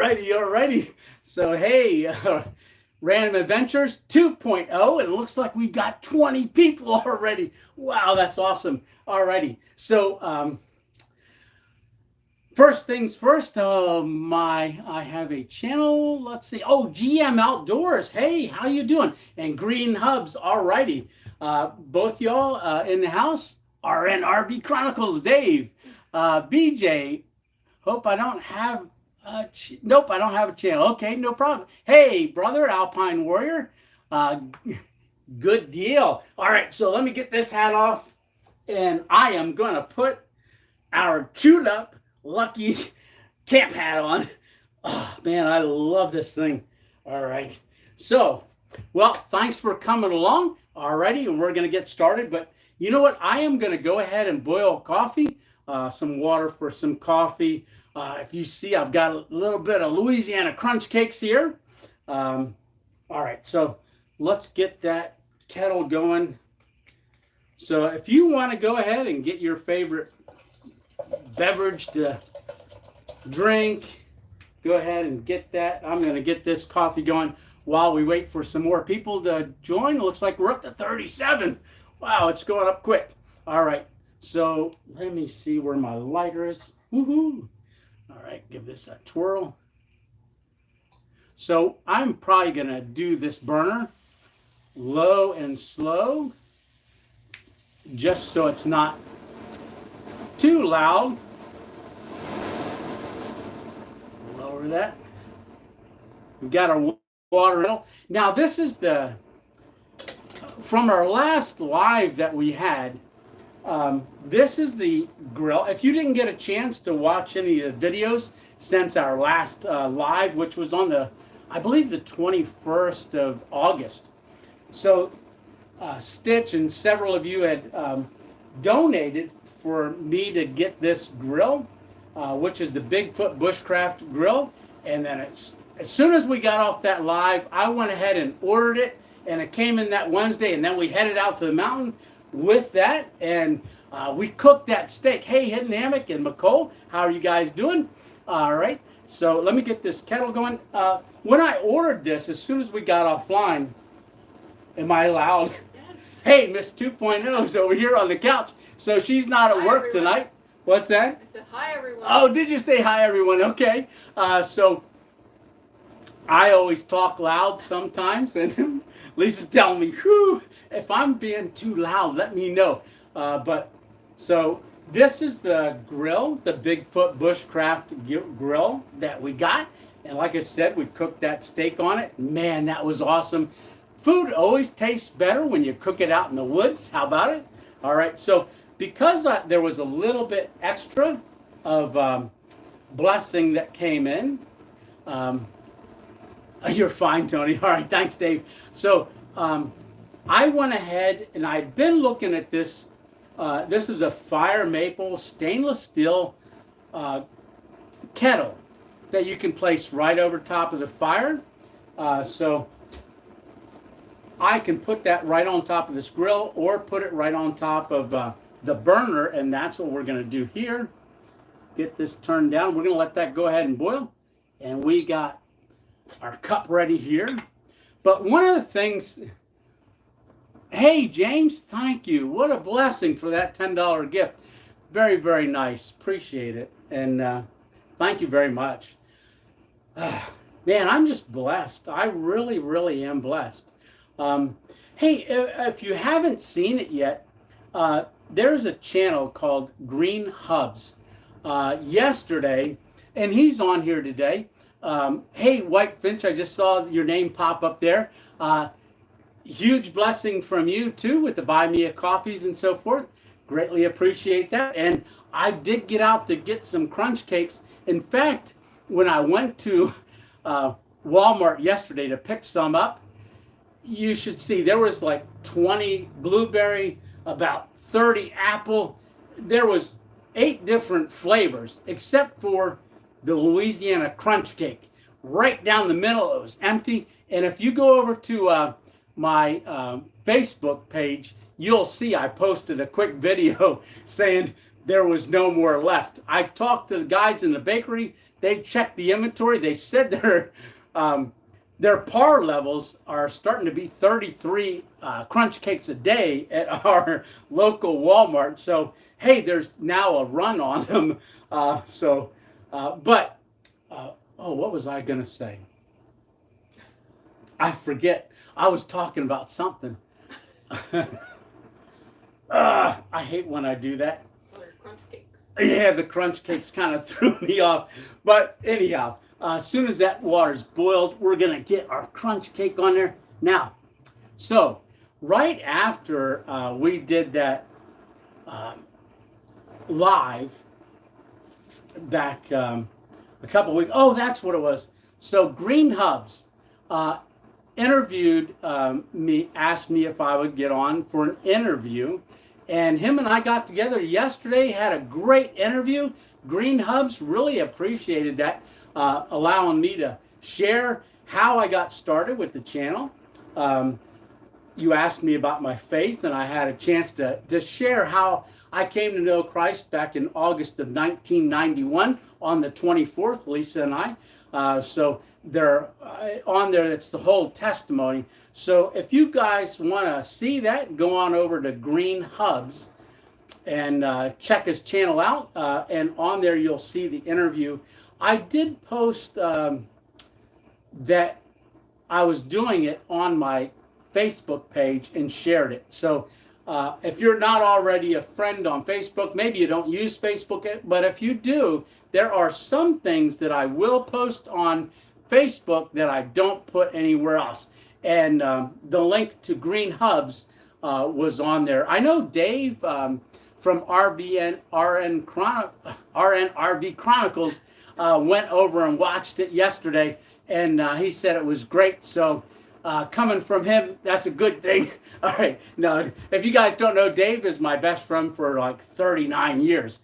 Alrighty. So, hey, Random Adventures 2.0, and it looks like we've got 20 people already. Wow, that's awesome. Alrighty. So, first things first, I have a channel. Let's see. Oh, GM Outdoors. Hey, how you doing? And Green Hubs. Alrighty. Both y'all in the house are in RB Chronicles. Dave, BJ. Hope I don't have. Nope, I don't have a channel. Okay, no problem. Hey, brother, Alpine Warrior. Good deal. All right, so let me get this hat off, and I am going to put our chewed up Lucky camp hat on. Oh, man, I love this thing. All right. So, well, thanks for coming along. Alrighty, and we're going to get started. But you know what? I am going to go ahead and boil coffee, some water for some coffee. If you see, I've got a little bit of Louisiana crunch cakes here. All right, so let's get that kettle going. So if you want to go ahead and get your favorite beverage to drink, go ahead and get that. I'm going to get this coffee going while we wait for some more people to join. It looks like we're up to 37. Wow, it's going up quick. All right, so let me see where my lighter is. Woohoo! All right, give this a twirl. So I'm probably going to do this burner low and slow, just so it's not too loud. Lower that. We've got our water. Now this is from our last live that we had. This is the grill. If you didn't get a chance to watch any of the videos since our last live, which was on I believe the 21st of August. So Stitch and several of you had donated for me to get this grill, which is the Bigfoot Bushcraft grill. And then as soon as we got off that live, I went ahead and ordered it, and it came in that Wednesday, and then we headed out to the mountain with that, and we cooked that steak. Hey, Hidden Hammock and McCole, how are you guys doing? All right, so let me get this kettle going. When I ordered this, as soon as we got offline, am I loud? Yes. Hey, Miss 2.0 is over here on the couch, so she's not at work tonight. What's that? I said hi, everyone. Oh, did you say hi, everyone? Okay, so I always talk loud sometimes, and Lisa's telling me, whew, if I'm being too loud, let me know. But so this is the grill, the Bigfoot Bushcraft grill that we got. And like I said, we cooked that steak on it. Man, that was awesome. Food always tastes better when you cook it out in the woods. How about it? All right. So because there was a little bit extra of blessing that came in. You're fine, Tony. All right. Thanks, Dave. So I went ahead and I'd been looking at this. This is a fire maple stainless steel kettle that you can place right over top of the fire. So I can put that right on top of this grill or put it right on top of the burner, and that's what we're going to do here. Get this turned down. We're going to let that go ahead and boil, and we got our cup ready here. But one of the things, hey, James, thank you. What a blessing for that $10 gift. Very, very nice. Appreciate it. And thank you very much. Man, I'm just blessed. I really, really am blessed. Hey, if you haven't seen it yet, there's a channel called Green Hubs. Yesterday, and he's on here today. Hey, White Finch, I just saw your name pop up there. Huge blessing from you too with the buy me a coffees and so forth. Greatly appreciate that. And I did get out to get some crunch cakes. In fact, when I went to Walmart yesterday to pick some up, you should see there was like 20 blueberry, about 30 apple. There was 8 different flavors except for the Louisiana crunch cake. Right down the middle, it was empty. And if you go over to my Facebook page, you'll see I posted a quick video saying there was no more left. I talked to the guys in the bakery. they checked the inventory. They said their par levels are starting to be 33 crunch cakes a day at our local Walmart. So, hey, there's now a run on them. What was I going to say? I forget. I was talking about something. I hate when I do that. Crunch cakes. Yeah, the crunch cakes kind of threw me off. But anyhow, as soon as that water's boiled, we're going to get our crunch cake on there. Now, so right after we did that live back a couple of weeks, that's what it was. So Green Hubs interviewed me, asked me if I would get on for an interview. And him and I got together yesterday, had a great interview. Green Hubs really appreciated that, allowing me to share how I got started with the channel. You asked me about my faith, and I had a chance to share how I came to know Christ back in August of 1991 on the 24th, Lisa and I. So they're on there, it's the whole testimony. So if you guys want to see that, go on over to Green Hubs and check his channel out. And on there, you'll see the interview. I did post that I was doing it on my Facebook page and shared it. So if you're not already a friend on Facebook, maybe you don't use Facebook, but if you do, there are some things that I will post on Facebook that I don't put anywhere else. And the link to Green Hubs was on there. I know Dave from RN RV Chronicles went over and watched it yesterday, and he said it was great. So coming from him, that's a good thing. All right. No, if you guys don't know, Dave is my best friend for like 39 years.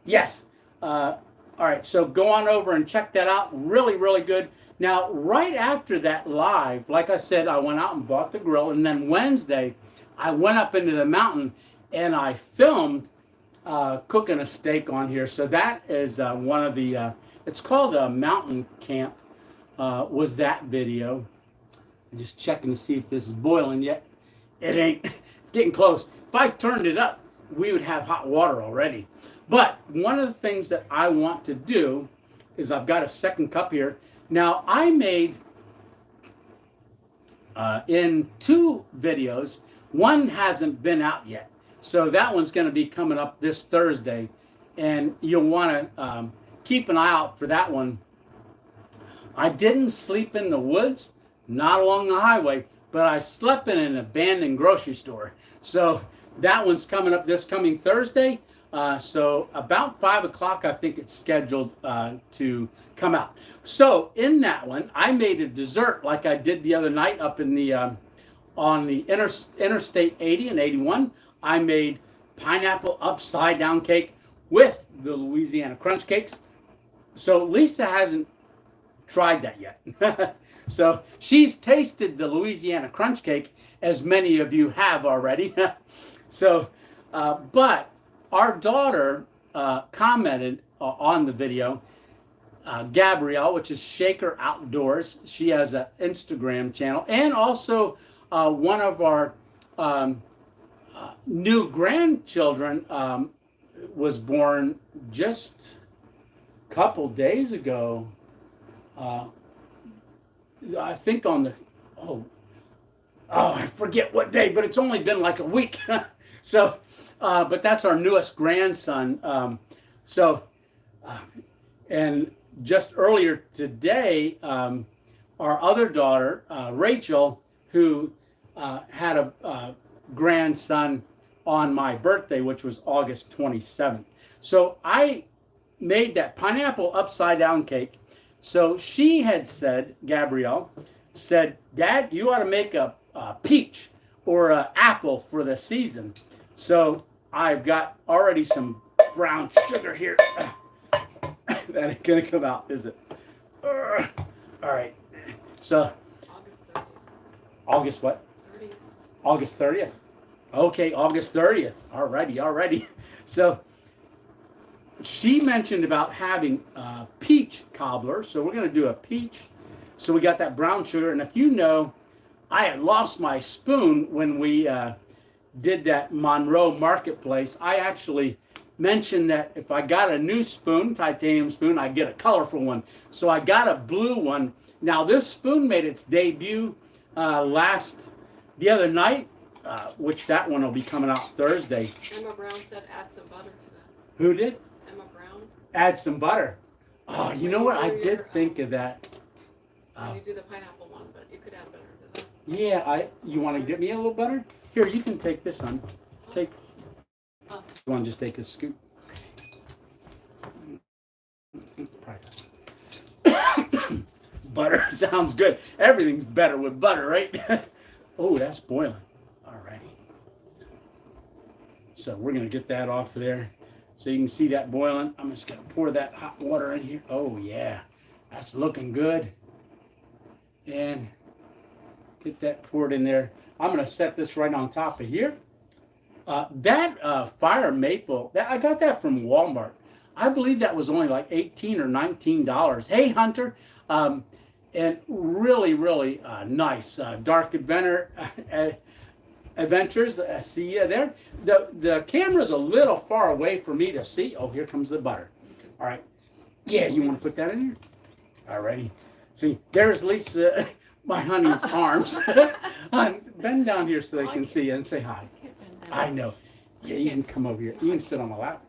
Yes. All right. So go on over and check that out. Really, really good. Now, right after that live, like I said, I went out and bought the grill. And then Wednesday, I went up into the mountain and I filmed cooking a steak on here. So that is one of the, it's called a mountain camp, was that video. I'm just checking to see if this is boiling yet. It ain't. It's getting close. If I turned it up, we would have hot water already. But one of the things that I want to do is I've got a second cup here. Now, I made in 2 videos. One hasn't been out yet. So that one's going to be coming up this Thursday. And you'll want to keep an eye out for that one. I didn't sleep in the woods, not along the highway, but I slept in an abandoned grocery store. So that one's coming up this coming Thursday. So about 5 o'clock, I think it's scheduled to come out. So in that one, I made a dessert like I did the other night up in the on the Interstate 80 and 81. I made pineapple upside down cake with the Louisiana crunch cakes. So Lisa hasn't tried that yet. So she's tasted the Louisiana crunch cake, as many of you have already. So, but our daughter commented on the video, Gabrielle, which is Shaker Outdoors. She has an Instagram channel, and also one of our new grandchildren was born just a couple days ago. I think on the, I forget what day, but it's only been like a week. So, but that's our newest grandson. And just earlier today, our other daughter, Rachel, who had a grandson on my birthday, which was August 27th. So I made that pineapple upside down cake. So she had said, Gabrielle said, Dad, you ought to make a peach or an apple for the season. So I've got already some brown sugar here. That ain't going to come out, is it? All right. So August 30th. August what? 30th. August 30th. Okay, August 30th. Alrighty. So she mentioned about having peach cobbler, so we're going to do a peach. So we got that brown sugar, and if you know, I had lost my spoon when we did that Monroe Marketplace. I actually mentioned that if I got a new spoon, titanium spoon, I'd get a colorful one. So I got a blue one. Now this spoon made its debut the other night, which that one will be coming out Thursday. Emma Brown said add some butter to that. Who did? Emma Brown. Add some butter. Oh, you know what? I did think of that. When you do the pineapple one, but you could add butter to that. Yeah, you want to get me a little butter? Here, you can take this on. Take. Oh. You want to just take a scoop? Butter sounds good. Everything's better with butter, right? Oh, that's boiling. Alrighty. So we're gonna get that off of there, so you can see that boiling. I'm just gonna pour that hot water in here. Oh yeah, that's looking good. And get that poured in there. I'm gonna set this right on top of here. That fire maple, I got that from Walmart. I believe that was only like $18 or $19. Hey, Hunter. And really, really nice. Dark Adventures. I see you there. The camera's a little far away for me to see. Oh, here comes the butter. All right. Yeah, you want to put that in here? All righty. See, there's Lisa, my honey's arms. Bend down here so they can see you and say hi. I know. Yeah, you can come over here. You can sit on my lap.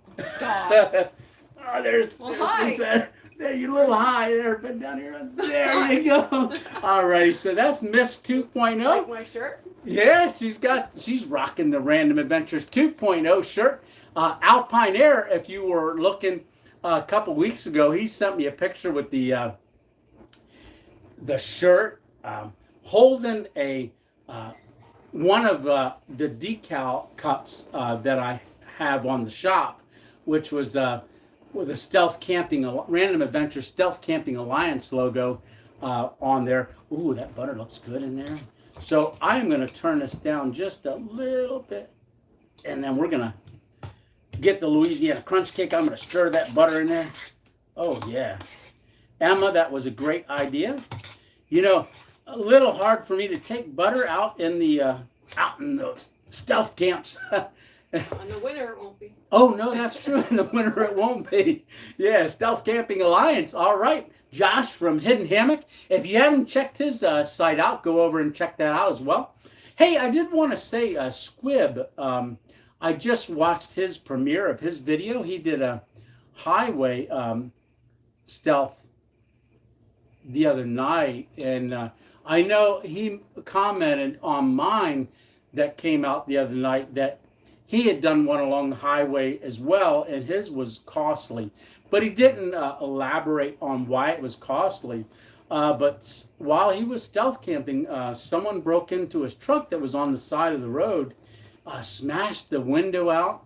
Oh, there's Lisa. There, you little high there. Bend down here. There you go. All righty. So that's Miss 2.0. Like my shirt? Yeah, she's rocking the Random Adventures 2.0 shirt. Alpine Air, if you were looking a couple weeks ago, he sent me a picture with the shirt holding a one of the decal cups that I have on the shop, which was with a Stealth Camping Random Adventure Stealth Camping Alliance logo on there. Ooh, that butter looks good in there. So I'm going to turn this down just a little bit, and then we're going to get the Louisiana Crunch Cake. I'm going to stir that butter in there. Oh, yeah. Emma, that was a great idea. You know, a little hard for me to take butter out in the stealth camps. In the winter, it won't be. Oh, no, that's true. In the winter, it won't be. Yeah, Stealth Camping Alliance. All right. Josh from Hidden Hammock. If you haven't checked his site out, go over and check that out as well. Hey, I did want to say Squib. I just watched his premiere of his video. He did a highway stealth the other night. And I know he commented on mine that came out the other night that he had done one along the highway as well, and his was costly. But he didn't elaborate on why it was costly. But while he was stealth camping, someone broke into his truck that was on the side of the road, smashed the window out,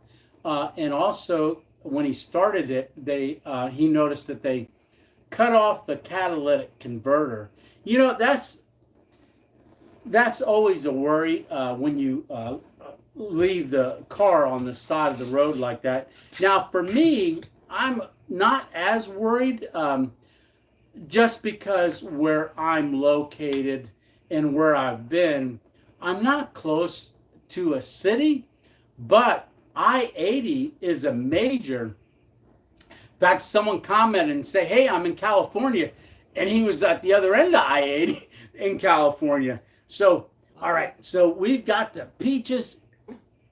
and also when he started it, he noticed that they cut off the catalytic converter. You know, that's always a worry when you leave the car on the side of the road like that. Now, for me, I'm not as worried just because where I'm located and where I've been, I'm not close to a city, but I-80 is a major. In fact, someone commented and say, hey, I'm in California, and he was at the other end of I-80 in California. So, all right, so we've got the peaches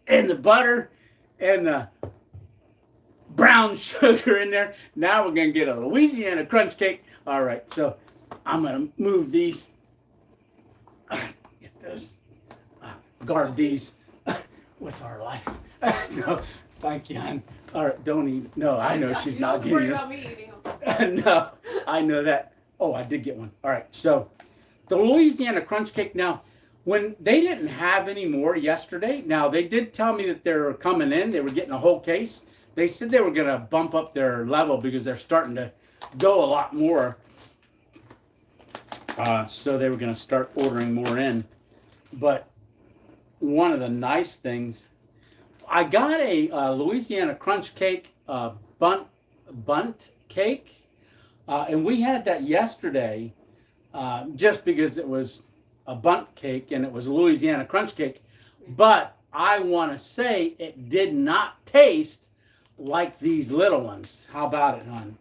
and the butter and the brown sugar in there. Now we're going to get a Louisiana Crunch Cake. All right, so I'm going to move these. Get those. Guard these with our life. No, thank you, hon. All right, don't eat. No, I know she's not getting You don't have to worry about me eating them. No, I know that. Oh, I did get one. All right, so the Louisiana Crunch Cake. Now, when they didn't have any more yesterday, now they did tell me that they were coming in. They were getting a whole case. They said they were going to bump up their level because they're starting to go a lot more. So they were going to start ordering more in. But one of the nice things, I got a Louisiana Crunch Cake bundt cake. And we had that yesterday just because it was a bundt cake and it was a Louisiana crunch cake. But I want to say it did not taste like these little ones. How about it, hon?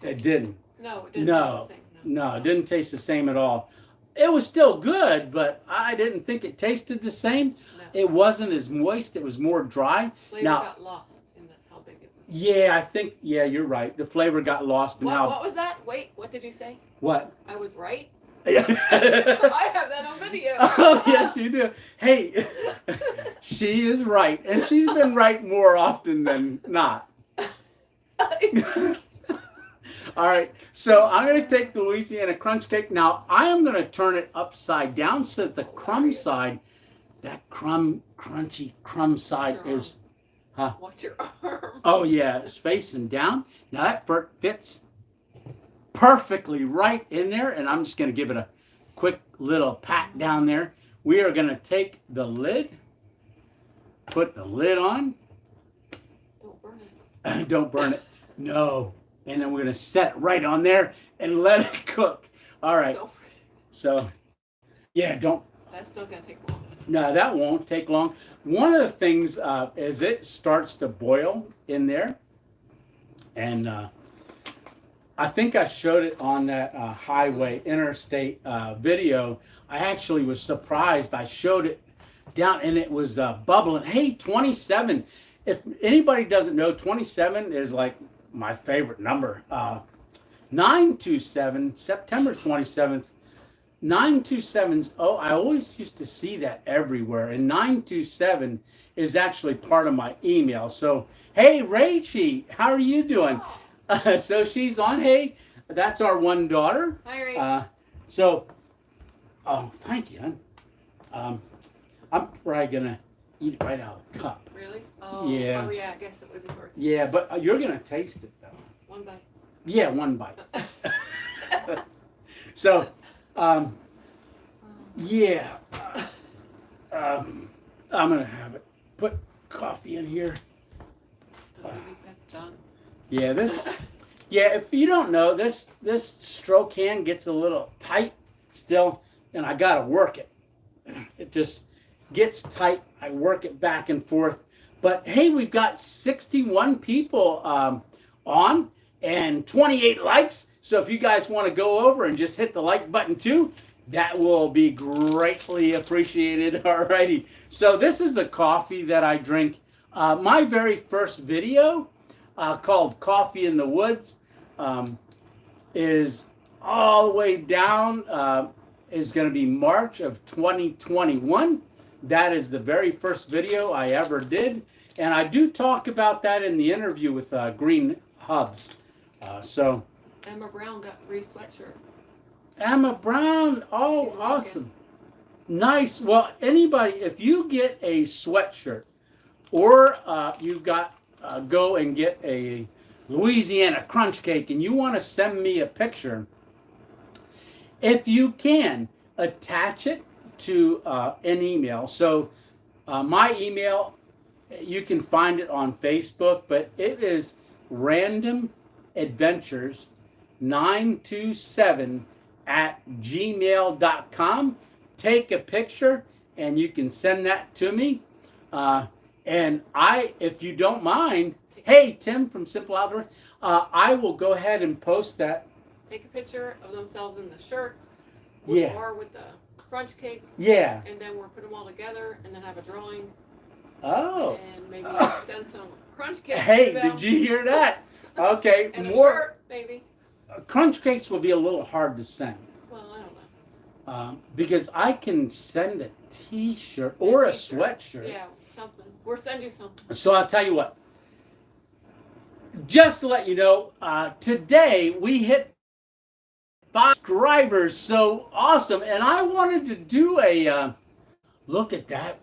It didn't. No, it didn't No, taste the same. no, it didn't taste the same at all. It was still good, but I didn't think it tasted the same. No. It wasn't as moist. It was more dry. Flavor Now, got lost in how big it was. yeah, I think, yeah, you're right. The flavor got lost in how. What was that? Wait, what did you say? What? I was right? Yeah. I have that on video. Oh, yes, you do. Hey, she is right. And she's been right more often than not. All right, so I'm going to take the Louisiana crunch cake. Now, I am going to turn it upside down so that the crumb side, that crunchy crumb side is, huh? Watch your arm. Oh, yeah, it's facing down. Now, that fits perfectly right in there, and I'm just going to give it a quick little pat down there. We are going to take the lid, put the lid on. Don't burn it. Don't burn it. No. And then we're going to set it right on there and let it cook. All right. So, yeah, don't. That's still going to take long. No, that won't take long. One of the things is it starts to boil in there. And I think I showed it on that highway interstate video. I actually was surprised. I showed it down and it was bubbling. Hey, 27. If anybody doesn't know, 27 is like my favorite number. 927, September 27th. 927's, oh, I always used to see that everywhere. And 927 is actually part of my email. So, hey, Rachie, how are you doing? So she's on. Hey, that's our one daughter. Hi, Rach. Oh, thank you. I'm probably going to eat it right out of the cup. Really? Oh, yeah. Oh, yeah, I guess it would be worth it. Yeah, but you're going to taste it, though. One bite. Yeah, one bite. So, yeah. I'm going to have it. Put coffee in here. That's done. Yeah, if you don't know, this stroke hand gets a little tight still, and I got to work it. It just gets tight. I work it back and forth. But hey, we've got 61 people on and 28 likes. So if you guys want to go over and just hit the like button too, that will be greatly appreciated. Alrighty. So this is the coffee that I drink. My very first video called Coffee in the Woods is all the way down, is going to be March of 2021. That is the very first video I ever did. And I do talk about that in the interview with Green Hubs. Emma Brown got 3 sweatshirts. Emma Brown, oh, awesome. Nice. Well, anybody, if you get a sweatshirt or you've got go and get a Louisiana crunch cake and you want to send me a picture, if you can, attach it to an email. So my email, you can find it on Facebook, but it is randomadventures927@gmail.com. Take a picture and you can send that to me. And if you don't mind, hey, Tim from Simple Outdoors, I will go ahead and post that. Take a picture of themselves in the shirts. Yeah. Or with the crunch cake. Yeah. And then we'll put them all together and then have a drawing. Oh. And maybe send some crunch cakes Hey, to them. did you hear that? Okay. And more a shirt, maybe. Crunch cakes will be a little hard to send. Well, I don't know. Because I can send a T-shirt or a sweatshirt. Yeah, something. We'll send you something. So I'll tell you what. Just to let you know, today we hit 5 subscribers. So awesome. And I wanted to do a look at that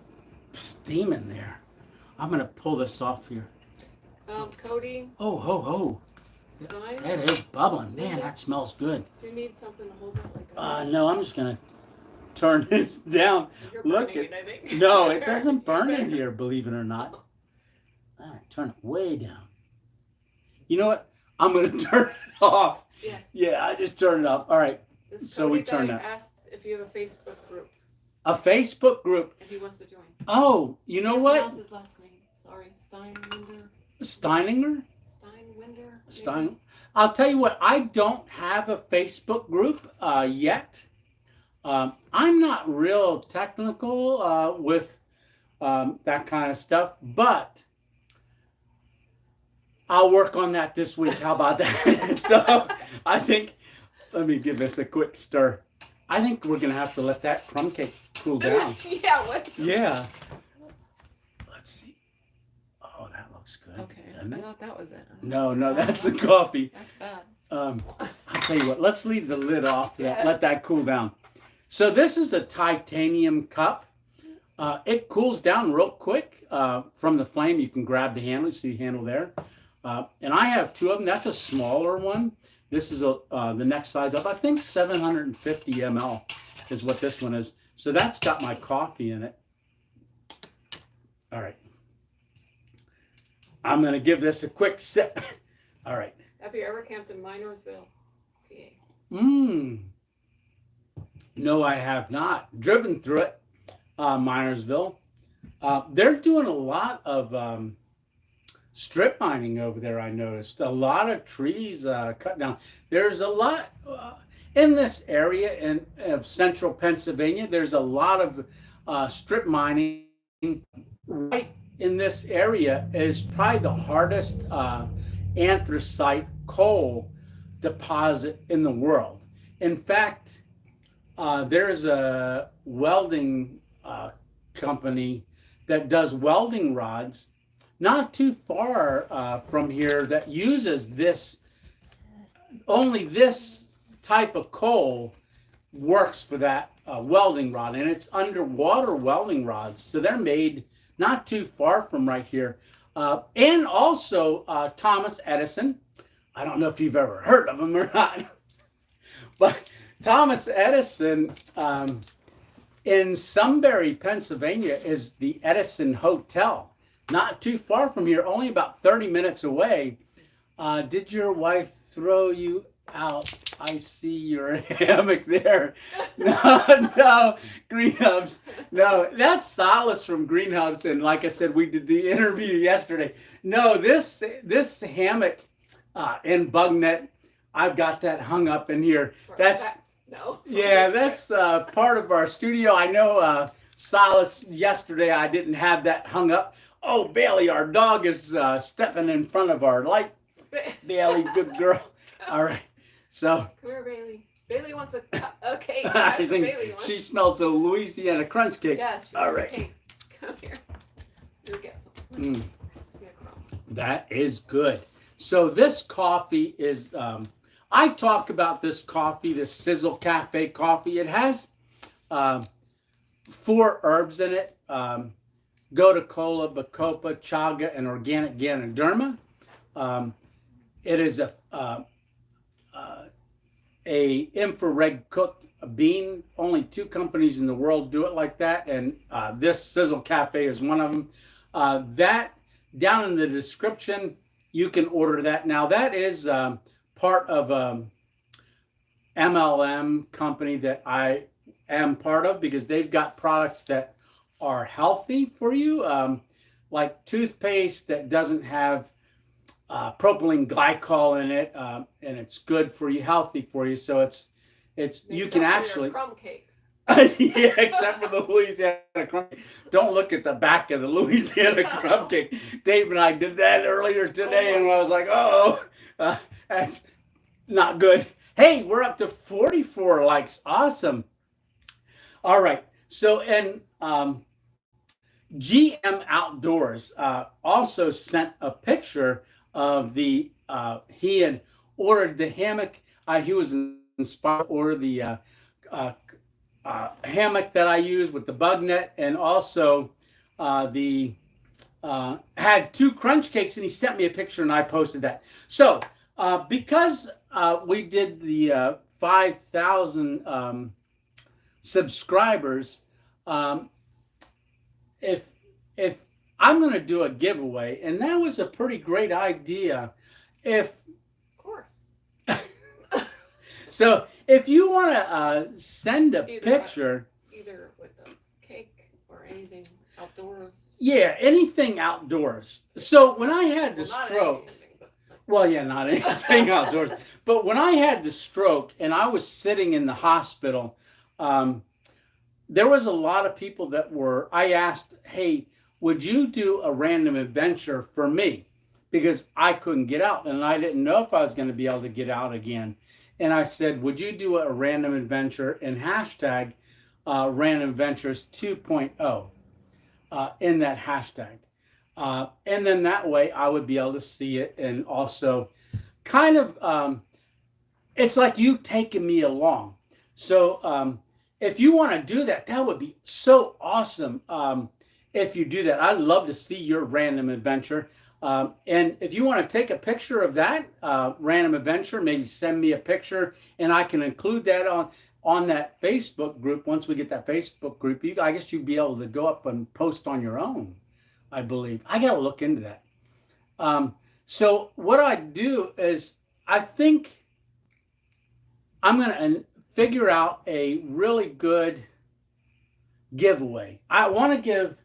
steam in there. I'm going to pull this off here. Cody. Oh, ho, ho. Stein. That is bubbling. Man, that smells good. Do you need something to hold it like that? No, I'm just going to turn this down. You're Look burning at it, I think. No, it doesn't burn in here, believe it or not. Turn it way down. You know what? I'm going to turn it off. Yes. Yeah, I just turned it off. All right. This So we Cody turned guy that. asked if you have a Facebook group A Facebook group. and he wants to join. Oh, you know Can't what? pronounce his last name. Sorry, Steinwinder. Steininger? Steinwinder. Stein. I'll tell you what, I don't have a Facebook group yet. I'm not real technical with that kind of stuff, but I'll work on that this week. How about that? So I think, let me give this a quick stir. I think we're going to have to let that crumb cake cool down. Yeah, what? Yeah. Let's see. Oh, that looks good. Okay, doesn't I it? thought that was it. No, that's the coffee. That's bad. I'll tell you what, let's leave the lid off. Yes. Let that cool down. So this is a titanium cup. It cools down real quick from the flame. You can grab the handle. You see the handle there. And I have two of them. That's a smaller one. This is the next size up. I think 750 ml is what this one is. So that's got my coffee in it. All right. I'm going to give this a quick sip. All right. Have you ever camped in Minersville, PA? No, I have not. Driven through it, Minersville. They're doing a lot of strip mining over there, I noticed. A lot of trees cut down. There's a lot in this area of central Pennsylvania. There's a lot of strip mining. Right in this area is probably the hardest anthracite coal deposit in the world. In fact, there's a welding company that does welding rods not too far from here that uses this, only this type of coal works for that welding rod, and it's underwater welding rods. So they're made not too far from right here. And also Thomas Edison. I don't know if you've ever heard of him or not, but Thomas Edison in Sunbury, Pennsylvania is the Edison Hotel. Not too far from here, only about 30 minutes away. Did your wife throw you out? I see your hammock there. No, Green Hubs. No, that's Solace from Green Hubs. And like I said, we did the interview yesterday. No, this hammock in bug net, I've got that hung up in here. That's no. Yeah, that's part of our studio. I know Solace yesterday. I didn't have that hung up. Oh, Bailey, our dog is stepping in front of our light. Bailey, good girl. All right. So come here, Bailey. Bailey wants a cake. I That's what think Bailey wants. she smells the Louisiana crunch cake. Yeah, she all wants right. a cake. Come here. You'll get some. Mm, Get a crumb. that is good. So this coffee is, I talk about this coffee, this Sizzle Cafe coffee. It has 4 herbs in it. Gotu kola, bacopa, chaga, and organic Ganoderma. It is a infrared cooked bean. Only 2 companies in the world do it like that, and this Sizzle Cafe is one of them. That down in the description, you can order that. Now that is part of MLM company that I am part of, because they've got products that are healthy for you, like toothpaste that doesn't have propylene glycol in it, and it's good for you, healthy for you. So it's you can actually crumb cakes. yeah, except for the Louisiana crumb cake. Don't look at the back of the Louisiana crumb cake. Dave and I did that earlier today, and I was like, oh, that's not good. Hey, we're up to 44 likes. Awesome. All right. So, and GM Outdoors also sent a picture of the, he had ordered the hammock. He was inspired to order the hammock that I use with the bug net, and also the had 2 crunch cakes, and he sent me a picture and I posted that. So because we did the 5,000 subscribers, if I'm going to do a giveaway, and that was a pretty great idea. If So if you want to send a Either- picture, Either with a cake or anything outdoors. yeah, anything outdoors. So when I had the Well, not stroke, anything, but like, well, yeah, not anything outdoors. But when I had the stroke and I was sitting in the hospital, there was a lot of people that were, I asked, hey, would you do a random adventure for me? Because I couldn't get out and I didn't know if I was going to be able to get out again. And I said, would you do a random adventure and hashtag random adventures 2.0 in that hashtag? And then that way I would be able to see it and also kind of, it's like you taking me along. So if you want to do that, that would be so awesome. If you do that, I'd love to see your random adventure. And if you want to take a picture of that random adventure, maybe send me a picture and I can include that on that Facebook group. Once we get that Facebook group, I guess you'd be able to go up and post on your own, I believe. I got to look into that. So what I do is I think I'm going to figure out a really good giveaway. I want to give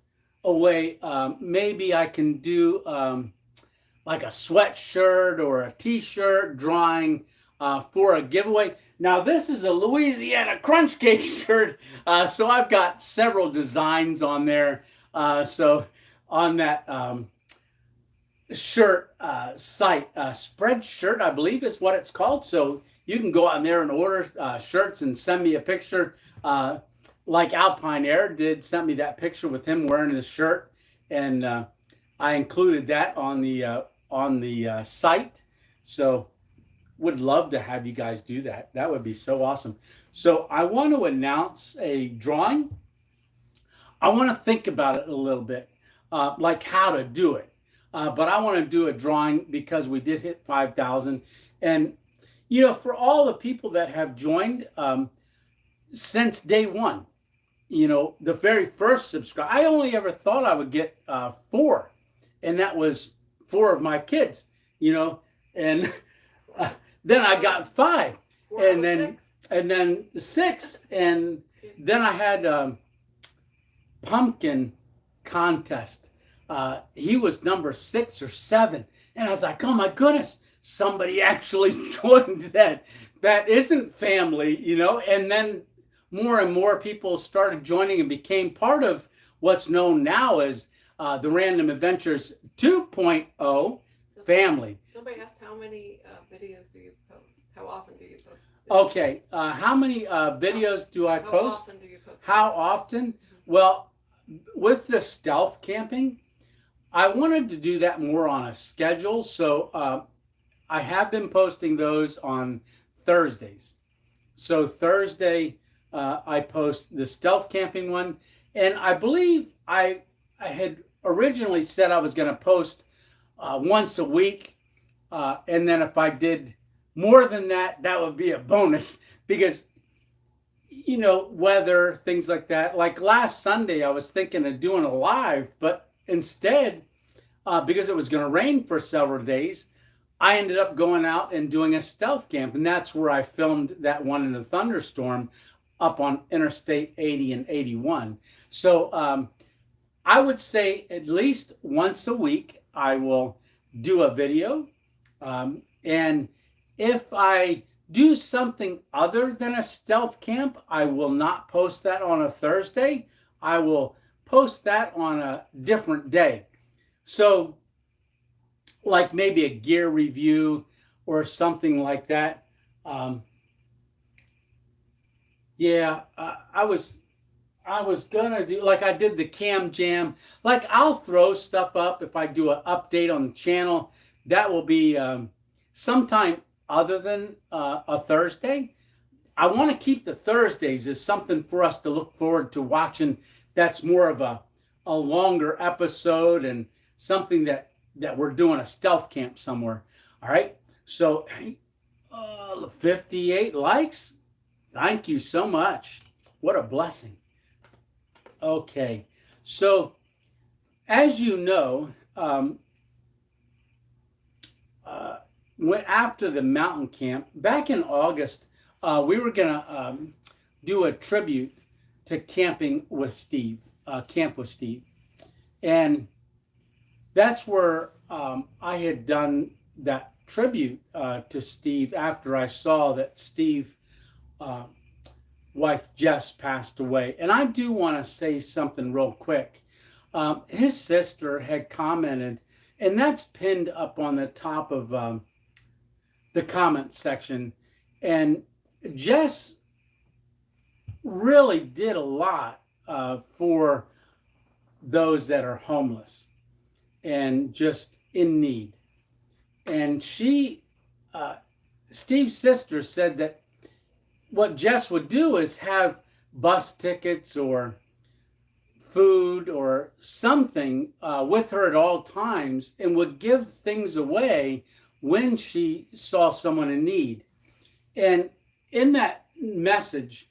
away, maybe I can do like a sweatshirt or a t-shirt drawing for a giveaway. Now this is a Louisiana Crunch Cake shirt, so I've got several designs on there. So on that shirt site, Spreadshirt, I believe is what it's called. So you can go on there and order shirts and send me a picture. Like Alpine Air did, sent me that picture with him wearing his shirt, and I included that on the site. So would love to have you guys do that. That would be so awesome. So I want to announce a drawing. I want to think about it a little bit, like how to do it. But I want to do a drawing because we did hit 5,000, and for all the people that have joined since day one. The very first subscribe, I only ever thought I would get 4, and that was 4 of my kids, and then I got 5, and then 6, and then I had pumpkin contest. He was number 6 or 7, and I was like, oh my goodness, somebody actually joined that. That isn't family, and then more and more people started joining and became part of what's known now as the Random Adventures 2.0 family. Somebody asked how many videos do you post? How often do you post? Okay, how many videos do I post? How often do you post? How often? Well, with the stealth camping, I wanted to do that more on a schedule. So I have been posting those on Thursdays. So Thursday, I post the stealth camping one, and I believe I had originally said I was going to post once a week, and then if I did more than that, that would be a bonus because weather, things like that. Like last Sunday, I was thinking of doing a live, but instead, because it was going to rain for several days, I ended up going out and doing a stealth camp, and that's where I filmed that one in the thunderstorm up on Interstate 80 and 81. So I would say at least once a week I will do a video. And if I do something other than a stealth camp, I will not post that on a Thursday. I will post that on a different day. So like maybe a gear review or something like that. I was gonna do, like I did the Cam Jam. Like I'll throw stuff up if I do an update on the channel. That will be sometime other than a Thursday. I want to keep the Thursdays as something for us to look forward to watching. That's more of a longer episode and something that we're doing a stealth camp somewhere. All right. So 58 likes. Thank you so much. What a blessing. Okay. So as you know, after the mountain camp, back in August, we were gonna do a tribute to camping with Steve, Camp with Steve, and that's where I had done that tribute to Steve after I saw that Steve wife Jess passed away. And I do want to say something real quick. His sister had commented, and that's pinned up on the top of the comment section. And Jess really did a lot for those that are homeless and just in need. And she, Steve's sister, said that what Jess would do is have bus tickets or food or something with her at all times, and would give things away when she saw someone in need. And in that message,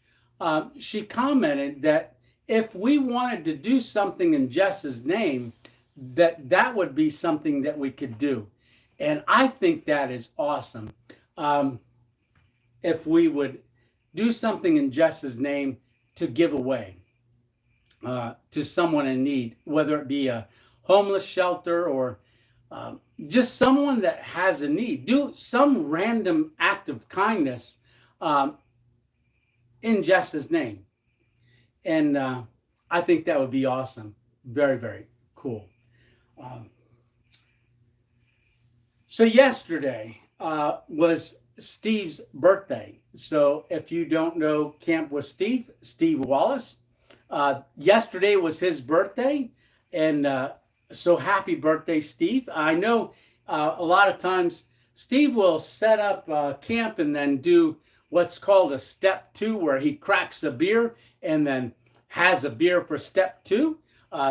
she commented that if we wanted to do something in Jess's name, that would be something that we could do. And I think that is awesome. If we would do something in Jess's name to give away to someone in need, whether it be a homeless shelter or just someone that has a need. Do some random act of kindness in Jess's name. And I think that would be awesome. Very, very cool. So yesterday was Steve's birthday. So if you don't know Camp with Steve, Steve Wallis, yesterday was his birthday. And so happy birthday, Steve. I know a lot of times Steve will set up camp and then do what's called a step 2, where he cracks a beer and then has a beer for step 2.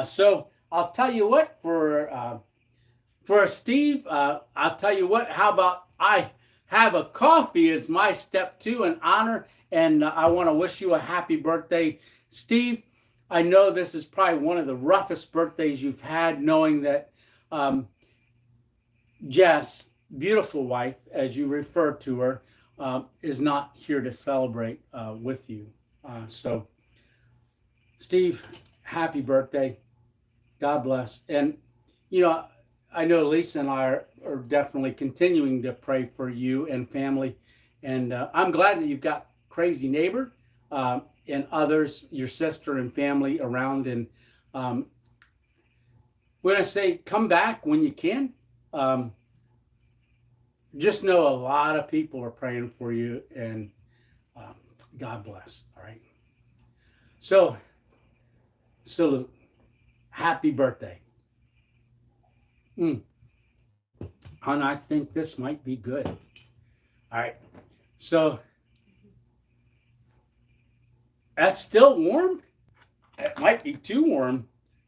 So I'll tell you what, for Steve, I'll tell you what, how about I have a coffee as my step 2 in honor, and I want to wish you a happy birthday, Steve. I know this is probably one of the roughest birthdays you've had, knowing that Jess, beautiful wife, as you refer to her, is not here to celebrate with you. So, Steve, happy birthday. God bless. And, you know, I know Lisa and I are definitely continuing to pray for you and family. And I'm glad that you've got crazy neighbor and others, your sister and family around. And when I say come back when you can, just know a lot of people are praying for you, and God bless. All right. So, salute. Happy birthday. And I think this might be good. All right. So, that's still warm. It might be too warm,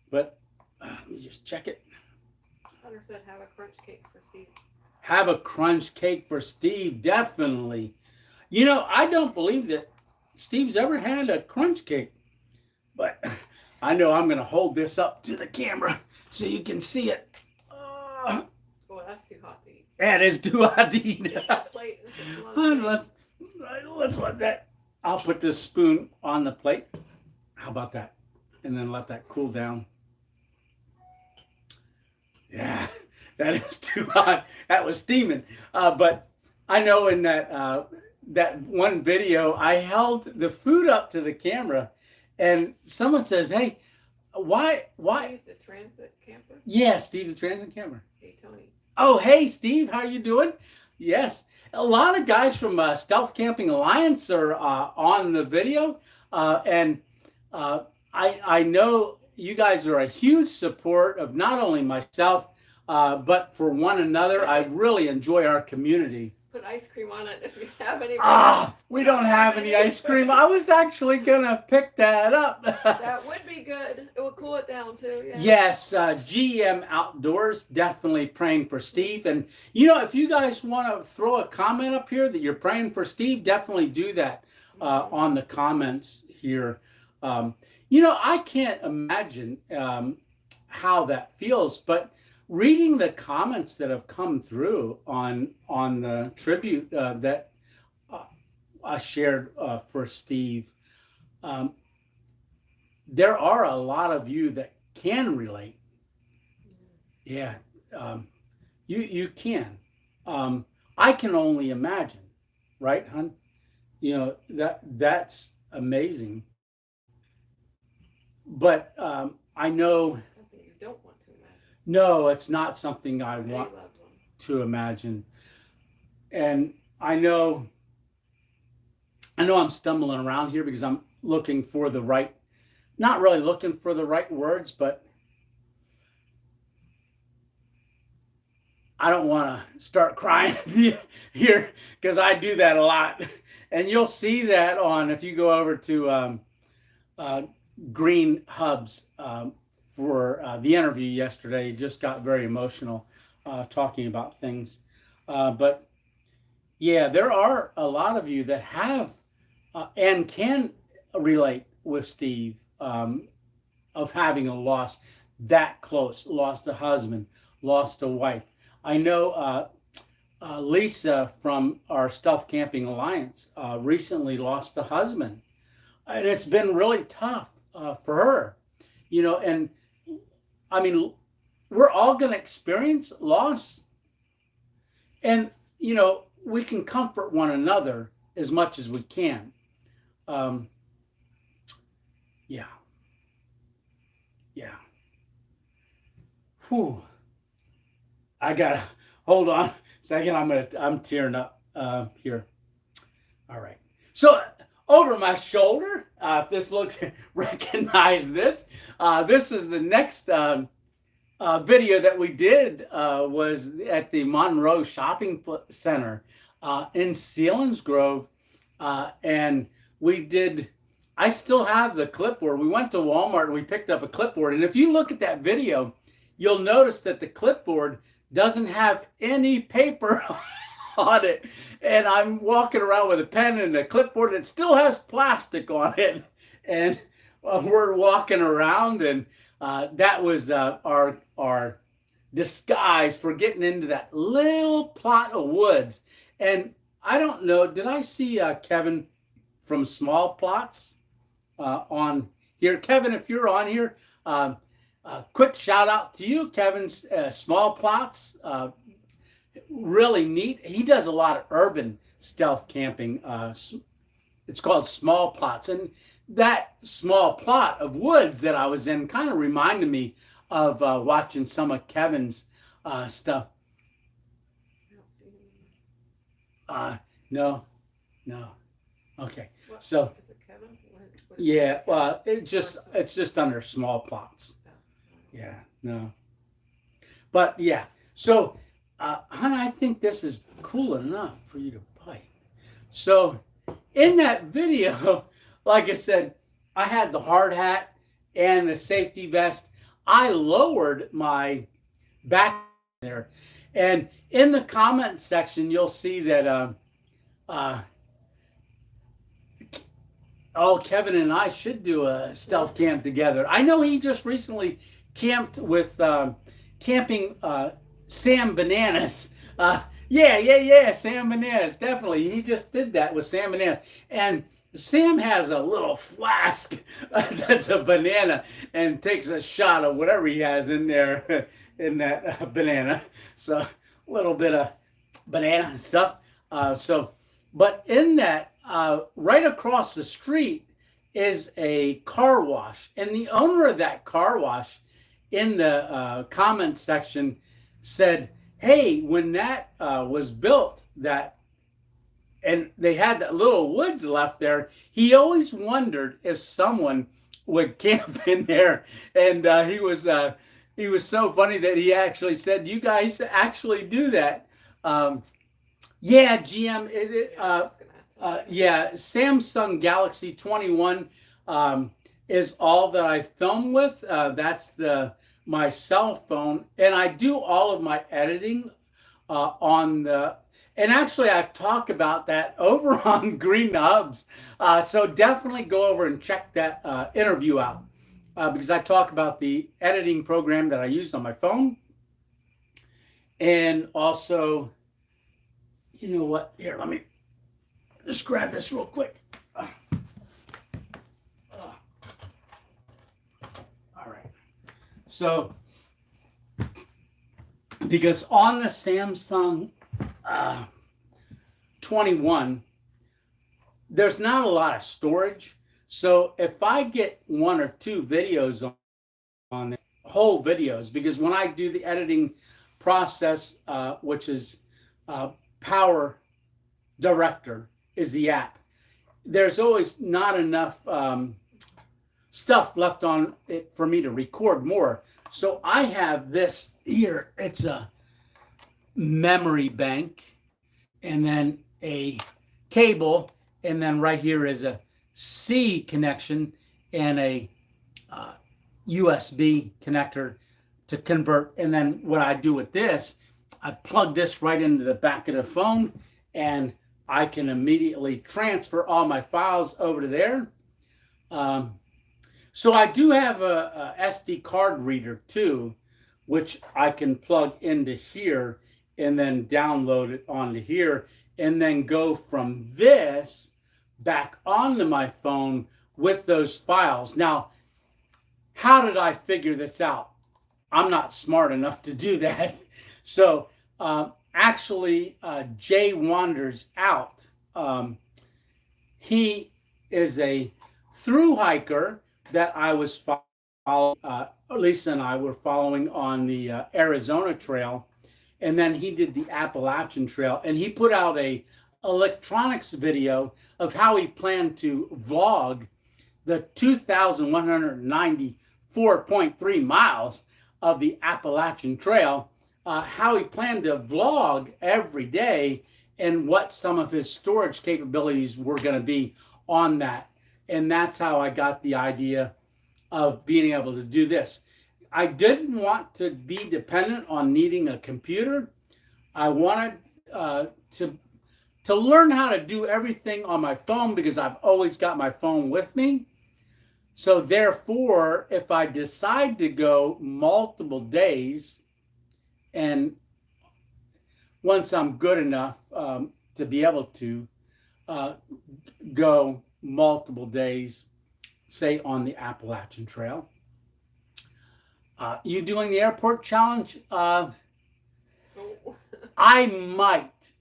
but let me just check it. Hunter said have a crunch cake for Steve. Have a crunch cake for Steve, definitely. You know, I don't believe that Steve's ever had a crunch cake, but I know I'm going to hold this up to the camera so you can see it. Oh, that's too hot to eat. That is too hot to eat. Get that plate and put some on the plate. Let's let that. I'll put this spoon on the plate. How about that? And then let that cool down. Yeah, that is too hot. That was steaming. But I know in that one video, I held the food up to the camera, and someone says, "Hey, why?" Steve, the transit camper. Yeah, Steve, the transit camper. Hey, Tony. Oh, hey, Steve, how you doing? Yes, a lot of guys from Stealth Camping Alliance are on the video, and I know you guys are a huge support of not only myself, but for one another. I really enjoy our community. Put ice cream on it if you have any. We don't have any ice cream. I was actually gonna pick that up. That would be good. It would cool it down too. Yeah. Yes, GM Outdoors, definitely praying for Steve. And you know, if you guys want to throw a comment up here that you're praying for Steve, definitely do that on the comments here. You know, I can't imagine how that feels, but reading the comments that have come through on the tribute that I shared for Steve, there are a lot of you that can relate. Yeah, you can. I can only imagine, right, hon? That's amazing. But I know, Something you don't want to imagine. no, it's not something I Any want loved one. to imagine. And I know I'm stumbling around here because I'm looking for the right, not really looking for the right words, but I don't want to start crying here because I do that a lot. And you'll see that if you go over to Green Hubs for the interview yesterday. Just got very emotional talking about things. But yeah, there are a lot of you that have and can relate with Steve of having a loss that close, lost a husband, lost a wife. I know Lisa from our Stealth Camping Alliance recently lost a husband, and it's been really tough for her, and I mean, we're all going to experience loss, and we can comfort one another as much as we can. Yeah. Whew. I gotta hold on a second. I'm tearing up here. All right. So over my shoulder, if this looks, recognize this. This is the next video that we did was at the Monroe Shopping Center in Selinsgrove, and we did. I still have the clipboard. We went to Walmart and we picked up a clipboard, and if you look at that video, you'll notice that the clipboard doesn't have any paper on it. And I'm walking around with a pen and a clipboard that still has plastic on it. And we're walking around, and that was our disguise for getting into that little plot of woods. And I don't know, did I see Kevin from Small Plots on here? Kevin, if you're on here, quick shout out to you, Kevin's Small Plots. Really neat. He does a lot of urban stealth camping. It's called Small Plots. And that small plot of woods that I was in kind of reminded me of watching some of Kevin's stuff. No. Okay. So, is it Kevin? What yeah, well, it's just under Small Plots. Yeah, no. But yeah, so, hon, I think this is cool enough for you to bite. So, in that video, like I said, I had the hard hat and the safety vest. I lowered my back there. And in the comment section, you'll see that, Kevin and I should do a stealth camp together. I know he just recently camped with Camping Sam Bananas. Yeah, Sam Bananas, definitely. He just did that with Sam Bananas. And Sam has a little flask that's a banana and takes a shot of whatever he has in there in that banana. So a little bit of banana stuff. But in that, right across the street is a car wash. And the owner of that car wash in the comment section said, hey, when that was built, and they had that little woods left there, he always wondered if someone would camp in there. And he was so funny that he actually said, you guys actually do that. Yeah, GM, Samsung Galaxy 21 is all that I film with. That's my cell phone, and I do all of my editing and actually I talk about that over on Green Hubs. So definitely go over and check that interview out because I talk about the editing program that I use on my phone. And also, you know what? Here, let me just grab this real quick. All right. So, because on the Samsung 21, there's not a lot of storage. So if I get one or two videos on the whole videos, because when I do the editing process, which is Power Director is the app, there's always not enough stuff left on it for me to record more. So I have this here. It's a memory bank, and then a cable, and then right here is a C connection and a USB connector to convert. And then what I do with this, I plug this right into the back of the phone, and I can immediately transfer all my files over to there. So I do have a SD card reader too, which I can plug into here and then download it onto here, and then go from this back onto my phone with those files. Now, how did I figure this out? I'm not smart enough to do that. So actually, Jay Wanders Out. He is a through hiker that I was following. Lisa and I were following on the Arizona Trail, and then he did the Appalachian Trail, and he put out a electronics video of how he planned to vlog the 2,194.3 miles of the Appalachian Trail, how he planned to vlog every day and what some of his storage capabilities were going to be on that. And that's how I got the idea of being able to do this. I didn't want to be dependent on needing a computer. I wanted to learn how to do everything on my phone, because I've always got my phone with me. So therefore, if I decide to go multiple days, and once I'm good enough to be able to go multiple days, say on the Appalachian Trail, you doing the airport challenge? I might.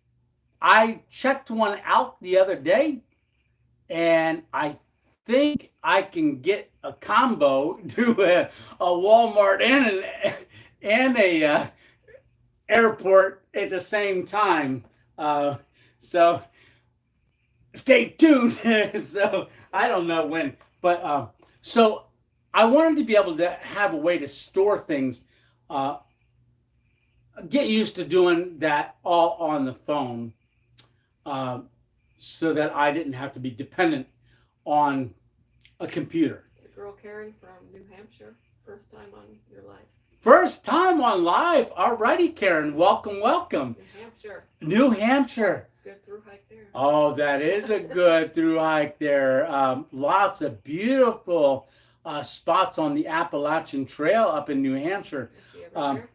I checked one out the other day, and I think I can get a combo to a Walmart and a airport at the same time. So stay tuned. So I don't know when, but so I wanted to be able to have a way to store things. Get used to doing that all on the phone, so that I didn't have to be dependent on a computer. The girl Karen from New Hampshire, first time on your live. First time on live. Alrighty, Karen. Welcome, welcome. New Hampshire. New Hampshire. Good through hike there. Oh, that is a good through hike there. Lots of beautiful spots on the Appalachian Trail up in New Hampshire. Is she ever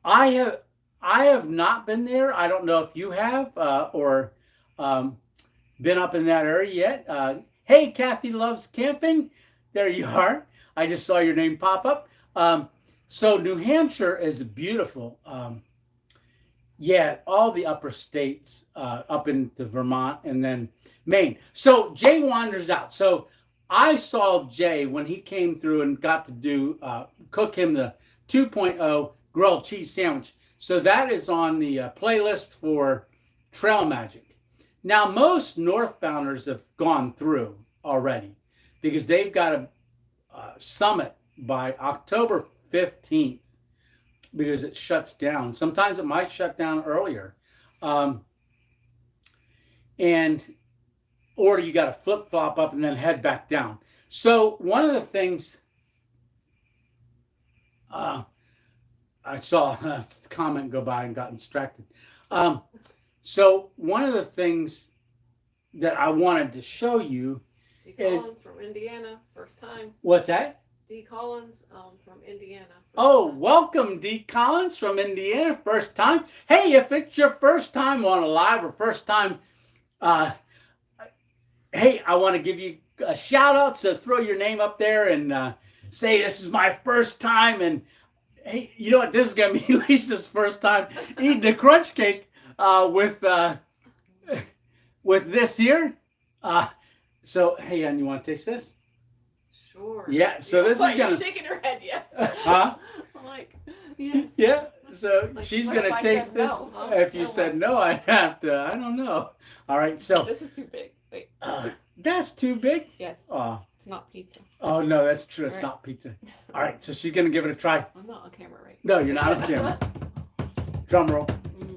there? I have not been there. I don't know if you have or been up in that area yet. Hey, Kathy Loves Camping. There you are. I just saw your name pop up. So New Hampshire is beautiful. Yeah, all the upper states up into Vermont and then Maine. So Jay Wanders Out. So I saw Jay when he came through and got to do cook him the 2.0 grilled cheese sandwich. So that is on the playlist for Trail Magic. Now, most northbounders have gone through already because they've got a summit by October 15th because it shuts down. Sometimes it might shut down earlier. Or you got to flip-flop up and then head back down. So one of the things I saw a comment go by and got distracted. So one of the things that I wanted to show you D. is... Collins from Indiana, first time. What's that? D. Collins from Indiana. Oh, time. welcome, D. Collins from Indiana, first time. Hey, if it's your first time on a live or first time hey, I want to give you a shout out. So throw your name up there and say this is my first time. And hey, you know what? This is gonna be Lisa's first time eating a crunch cake with this here. So hey, and you want to taste this? Sure. Yeah. So this is You're gonna. shaking your head, yes. Huh? I'm like, yes. Yeah. So Like, she's what if gonna I taste said this. no, huh? If you No said way. no, I'd have to. I don't know. All right. So This is too big. Wait. that's too big. Yes. Oh. It's not pizza. Oh no, that's true. It's Right. not pizza. All right. So she's gonna give it a try. I'm not on camera, right? No, you're not on camera. Drum roll. Mm.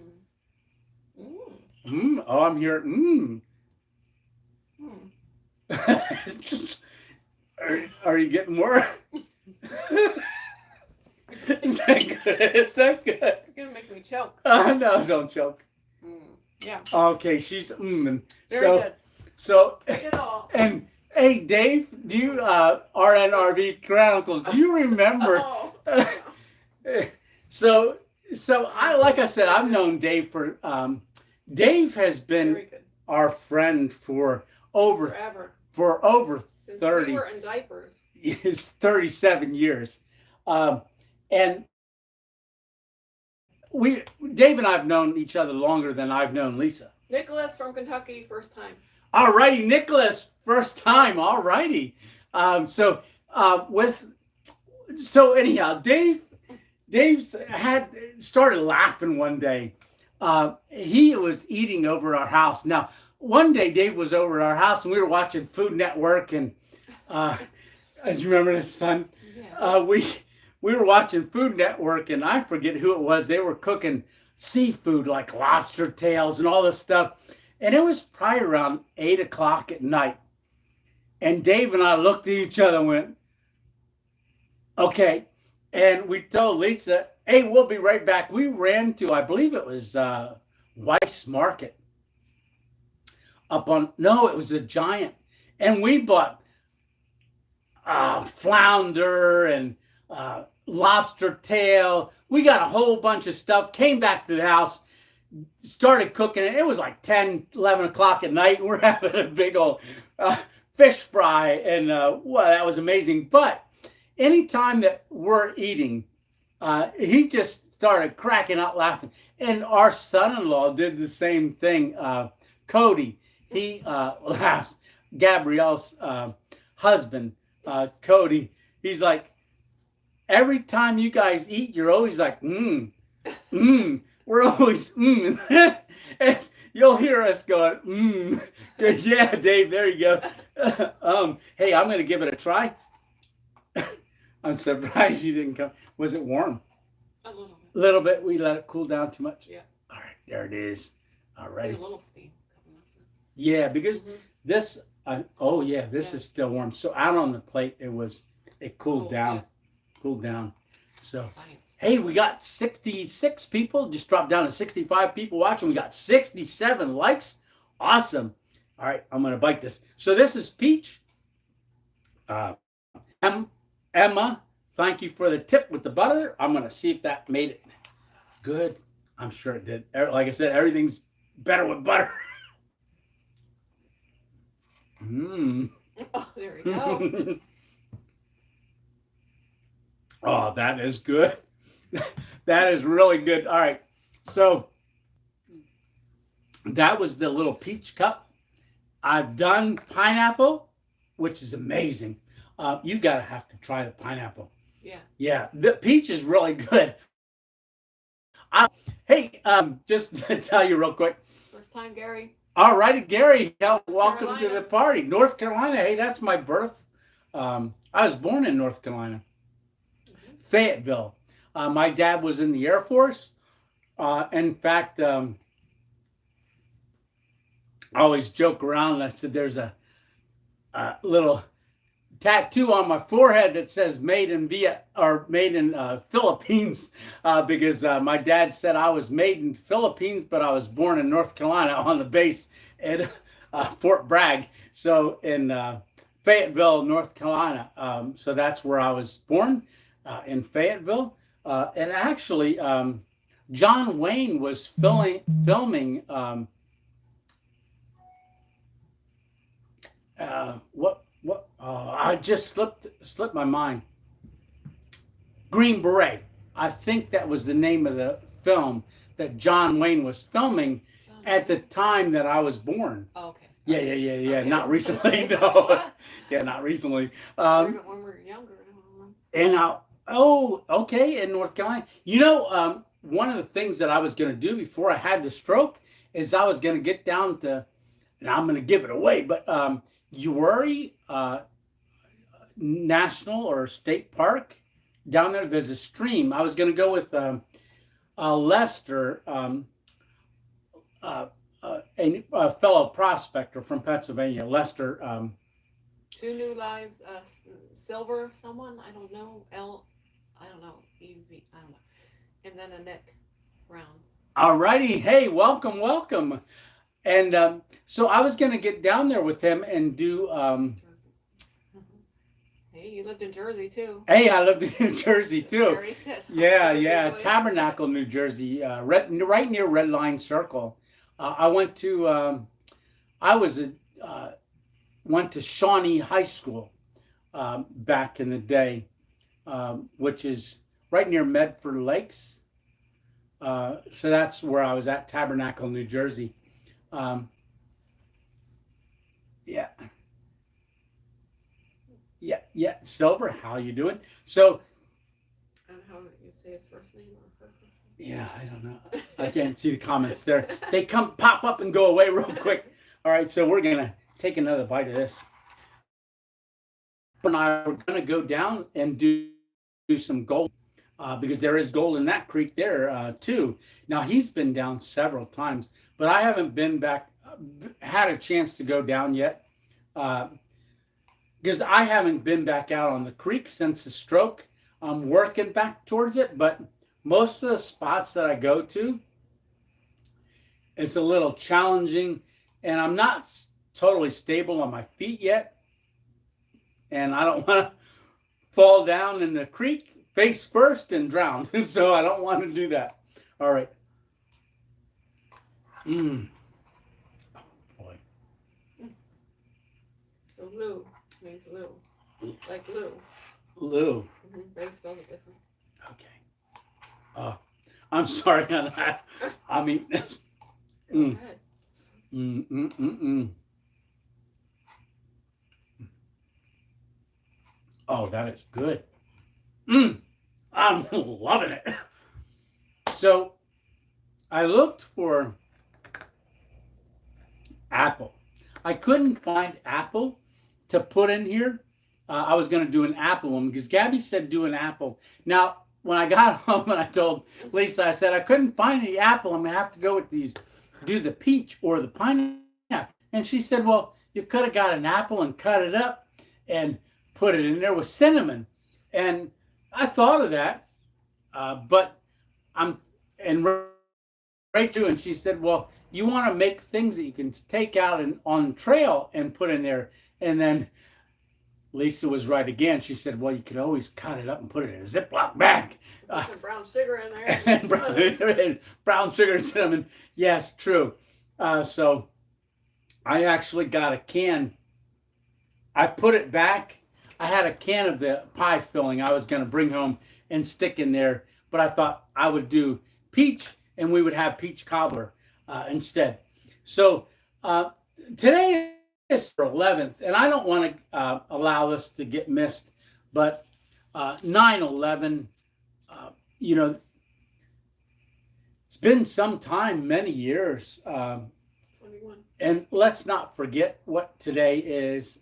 Mm. Oh, I'm here. Mm. Are you getting more? Is that good? Is that good? You're gonna make me choke. No, don't choke. Mm. Yeah. Okay, she's Very so good. so Take it all. and hey Dave, do you RNRV Chronicles? Do you remember? Oh. so I like I said, I've known Dave for Dave has been Very good. our friend for over Forever. Since 30. we were in diapers. Is 37 years. And Dave and I have known each other longer than I've known Lisa. Nicholas from Kentucky, first time. All righty, Nicholas, first time. All righty. So anyhow, Dave's had started laughing one day. He was eating over at our house. Now, one day Dave was over at our house and we were watching Food Network and as you remember this, son, Yeah. we were watching Food Network and I forget who it was. They were cooking seafood like lobster tails and all this stuff. And it was probably around 8 o'clock at night. And Dave and I looked at each other and went, okay. And we told Lisa, hey, we'll be right back. We ran to, I believe it was Weiss Market. It was a Giant. And we bought flounder and lobster tail. We got a whole bunch of stuff, came back to the house, started cooking it. It was like 10, 11 o'clock at night. We're having a big old fish fry. And well, that was amazing. But anytime that we're eating, he just started cracking out laughing. And our son-in-law did the same thing. Cody, he laughs. Gabrielle's husband, Cody, he's like, every time you guys eat, you're always like, We're always, and you'll hear us going, Yeah, Dave, there you go. Hey, I'm going to give it a try. I'm surprised you didn't come. Was it warm? A little bit. A little bit. We let it cool down too much? Yeah. All right, there it is. All See right. a little steam coming off it. Yeah, because Mhm. this, this Yeah. is still warm. So out on the plate, it cooled Oh, down. yeah. Cooled down. So, Science. hey, we got 66 people, just dropped down to 65 people watching. We got 67 likes. Awesome. All right, I'm going to bite this. So this is Peach. Emma, thank you for the tip with the butter. I'm going to see if that made it good. I'm sure it did. Like I said, everything's better with butter. Oh, there we go. Oh, that is good. That is really good. All right. So that was the little peach cup. I've done pineapple, which is amazing. You gotta have to try the pineapple. Yeah. Yeah, the peach is really good. Hey, just to tell you real quick. First time, Gary. All righty, Gary, welcome to Carolina. the party. North Carolina. Hey, that's my birth. I was born in North Carolina, Fayetteville. My dad was in the Air Force. In fact, I always joke around and I said there's a little tattoo on my forehead that says made in Philippines because my dad said I was made in Philippines, but I was born in North Carolina on the base at Fort Bragg. So in Fayetteville, North Carolina. So that's where I was born in Fayetteville. And actually, John Wayne was filming what? I just slipped my mind. Green Beret. I think that was the name of the film that John Wayne was filming at the time that I was born. Oh, okay. Yeah. Okay, Not I was gonna recently, say, no. what? Yeah, not recently. When we were younger, I don't know. And okay, in North Carolina. One of the things that I was going to do before I had the stroke is I was going to get down to, and I'm going to give it away, but Uwharrie National or State Park down there. There's a stream. I was going to go with Lester, a fellow prospector from Pennsylvania, Lester. 2 New Lives, Silver, someone, I don't know, I don't know, EV, I don't know. And then a Nick Brown. All righty. Hey, welcome. And so I was going to get down there with him and do. Jersey. Hey, you lived in Jersey too. Hey, I lived in New Jersey too. Mary said, Yeah. boy. Tabernacle, New Jersey, right near Red Line Circle. I went to. Went to Shawnee High School back in the day, which is right near Medford Lakes. So that's where I was at, Tabernacle, New Jersey. Yeah. Silver, how you doing? So, And how you say his first name or her first name? yeah, I don't know. I can't see the comments there. They pop up and go away real quick. All right, so we're gonna take another bite of this. And I were gonna go down and do some gold because there is gold in that creek there too. Now he's been down several times, but I haven't been back, had a chance to go down yet because I haven't been back out on the creek since the stroke. I'm working back towards it, but most of the spots that I go to, it's a little challenging, and I'm not totally stable on my feet yet, and I don't want to fall down in the creek face first and drown. So I don't want to do that. All right. Oh, boy. So Lou means Lou, like Lou. Lou. They spelled it different. Okay. I'm sorry on that. I mean, Go ahead. Oh, that is good. I'm loving it. So I looked for apple. I couldn't find apple to put in here. I was going to do an apple one because Gabby said do an apple. Now, when I got home and I told Lisa, I said, I couldn't find any apple. I'm going to have to go with these, do the peach or the pineapple. And she said, well, you could have got an apple and cut it up and put it in there with cinnamon. And I thought of that, but right too. And she said, well, you want to make things that you can take out and on trail and put in there. And then Lisa was right again. She said, well, you could always cut it up and put it in a Ziploc bag. Put some brown sugar in there. And brown sugar and cinnamon. Yes, true. So I actually got a can. I put it back. I had a can of the pie filling I was going to bring home and stick in there, but I thought I would do peach and we would have peach cobbler instead. So today is the 11th, and I don't want to allow this to get missed, but 9/11, it's been some time, many years. 21. And let's not forget what today is.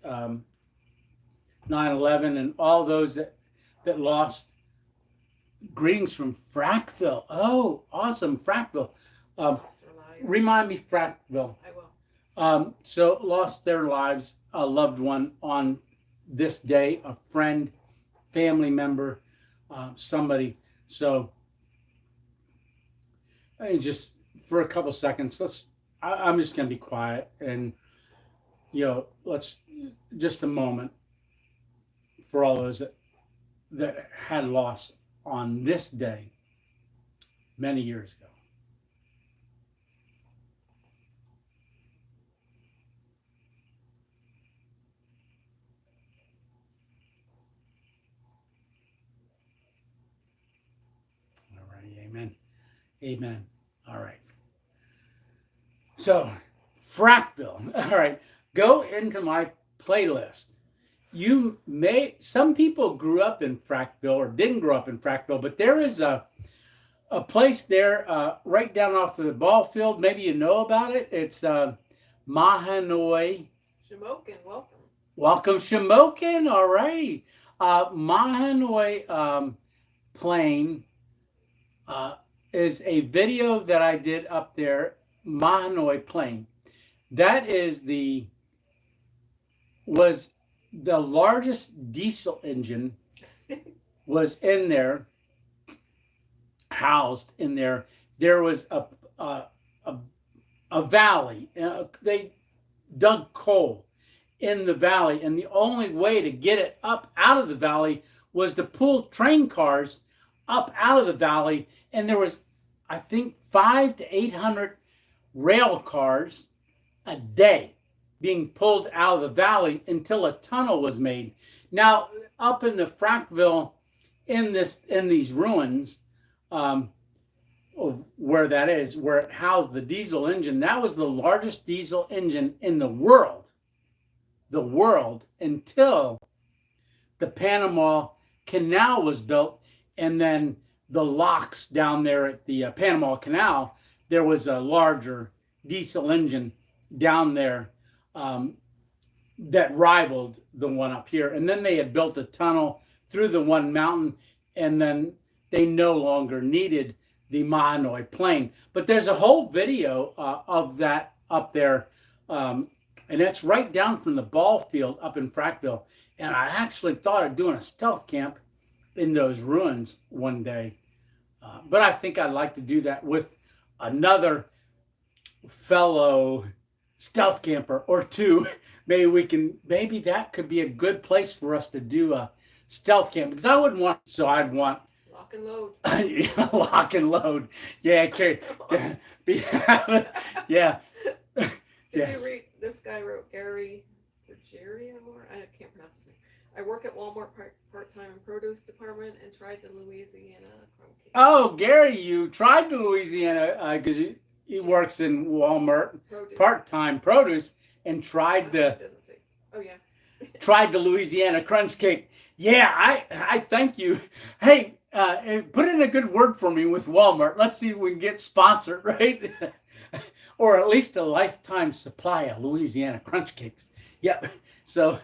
9/11 and all those that lost. Greetings from Frackville. Oh, awesome, Frackville. Remind me, Frackville. I will. So lost their lives, a loved one on this day, a friend, family member, somebody. So just for a couple seconds, I'm just going to be quiet and, let's just a moment for all those that had loss on this day many years ago. Amen. Amen. All right. So, Frackville. All right. Go into my playlist. Some people grew up in Frackville or didn't grow up in Frackville, but there is a place there right down off of the ball field. Maybe you know about it. It's Mahanoy. Shamokin, welcome. Welcome, Shamokin. All righty. Mahanoy Plain is a video that I did up there. Mahanoy Plain. That was the largest diesel engine was in there, housed in there. There was a valley. They dug coal in the valley, and the only way to get it up out of the valley was to pull train cars up out of the valley. And there was, I think, 500 to 800 rail cars a day being pulled out of the valley until a tunnel was made. Now, up in the Frackville, in these ruins, where that is, where it housed the diesel engine, that was the largest diesel engine in the world. The world, until the Panama Canal was built, and then the locks down there at the Panama Canal, there was a larger diesel engine down there that rivaled the one up here. And then they had built a tunnel through the one mountain, and then they no longer needed the Mahanoy Plain. But there's a whole video of that up there, and that's right down from the ball field up in Frackville. And I actually thought of doing a stealth camp in those ruins one day. But I think I'd like to do that with another fellow stealth camper or two. Maybe that could be a good place for us to do a stealth camp, because I'd want Lock and load. Lock and load. Yeah, okay. Yeah. Did you read, this guy wrote Gary Bergeria, or I can't pronounce his name. I work at Walmart part-time in produce department and tried the Louisiana crumb cake. Oh, Gary, you tried the Louisiana, because he works in Walmart part-time produce, and tried tried the Louisiana crunch cake. Yeah, I thank you. Hey, put in a good word for me with Walmart. Let's see if we can get sponsored, right? Or at least a lifetime supply of Louisiana crunch cakes. Yeah. So,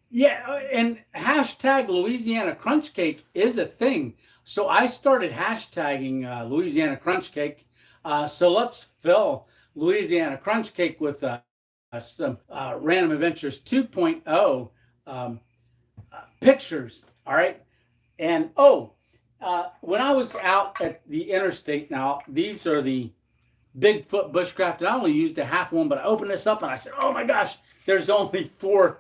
yeah, and hashtag Louisiana crunch cake is a thing. So I started hashtagging Louisiana crunch cake. So let's fill Louisiana crunch cake with some Random Adventures 2.0 pictures. All right. And when I was out at the interstate, now these are the Bigfoot bushcraft, and I only used a half one, but I opened this up and I said, oh my gosh, there's only 4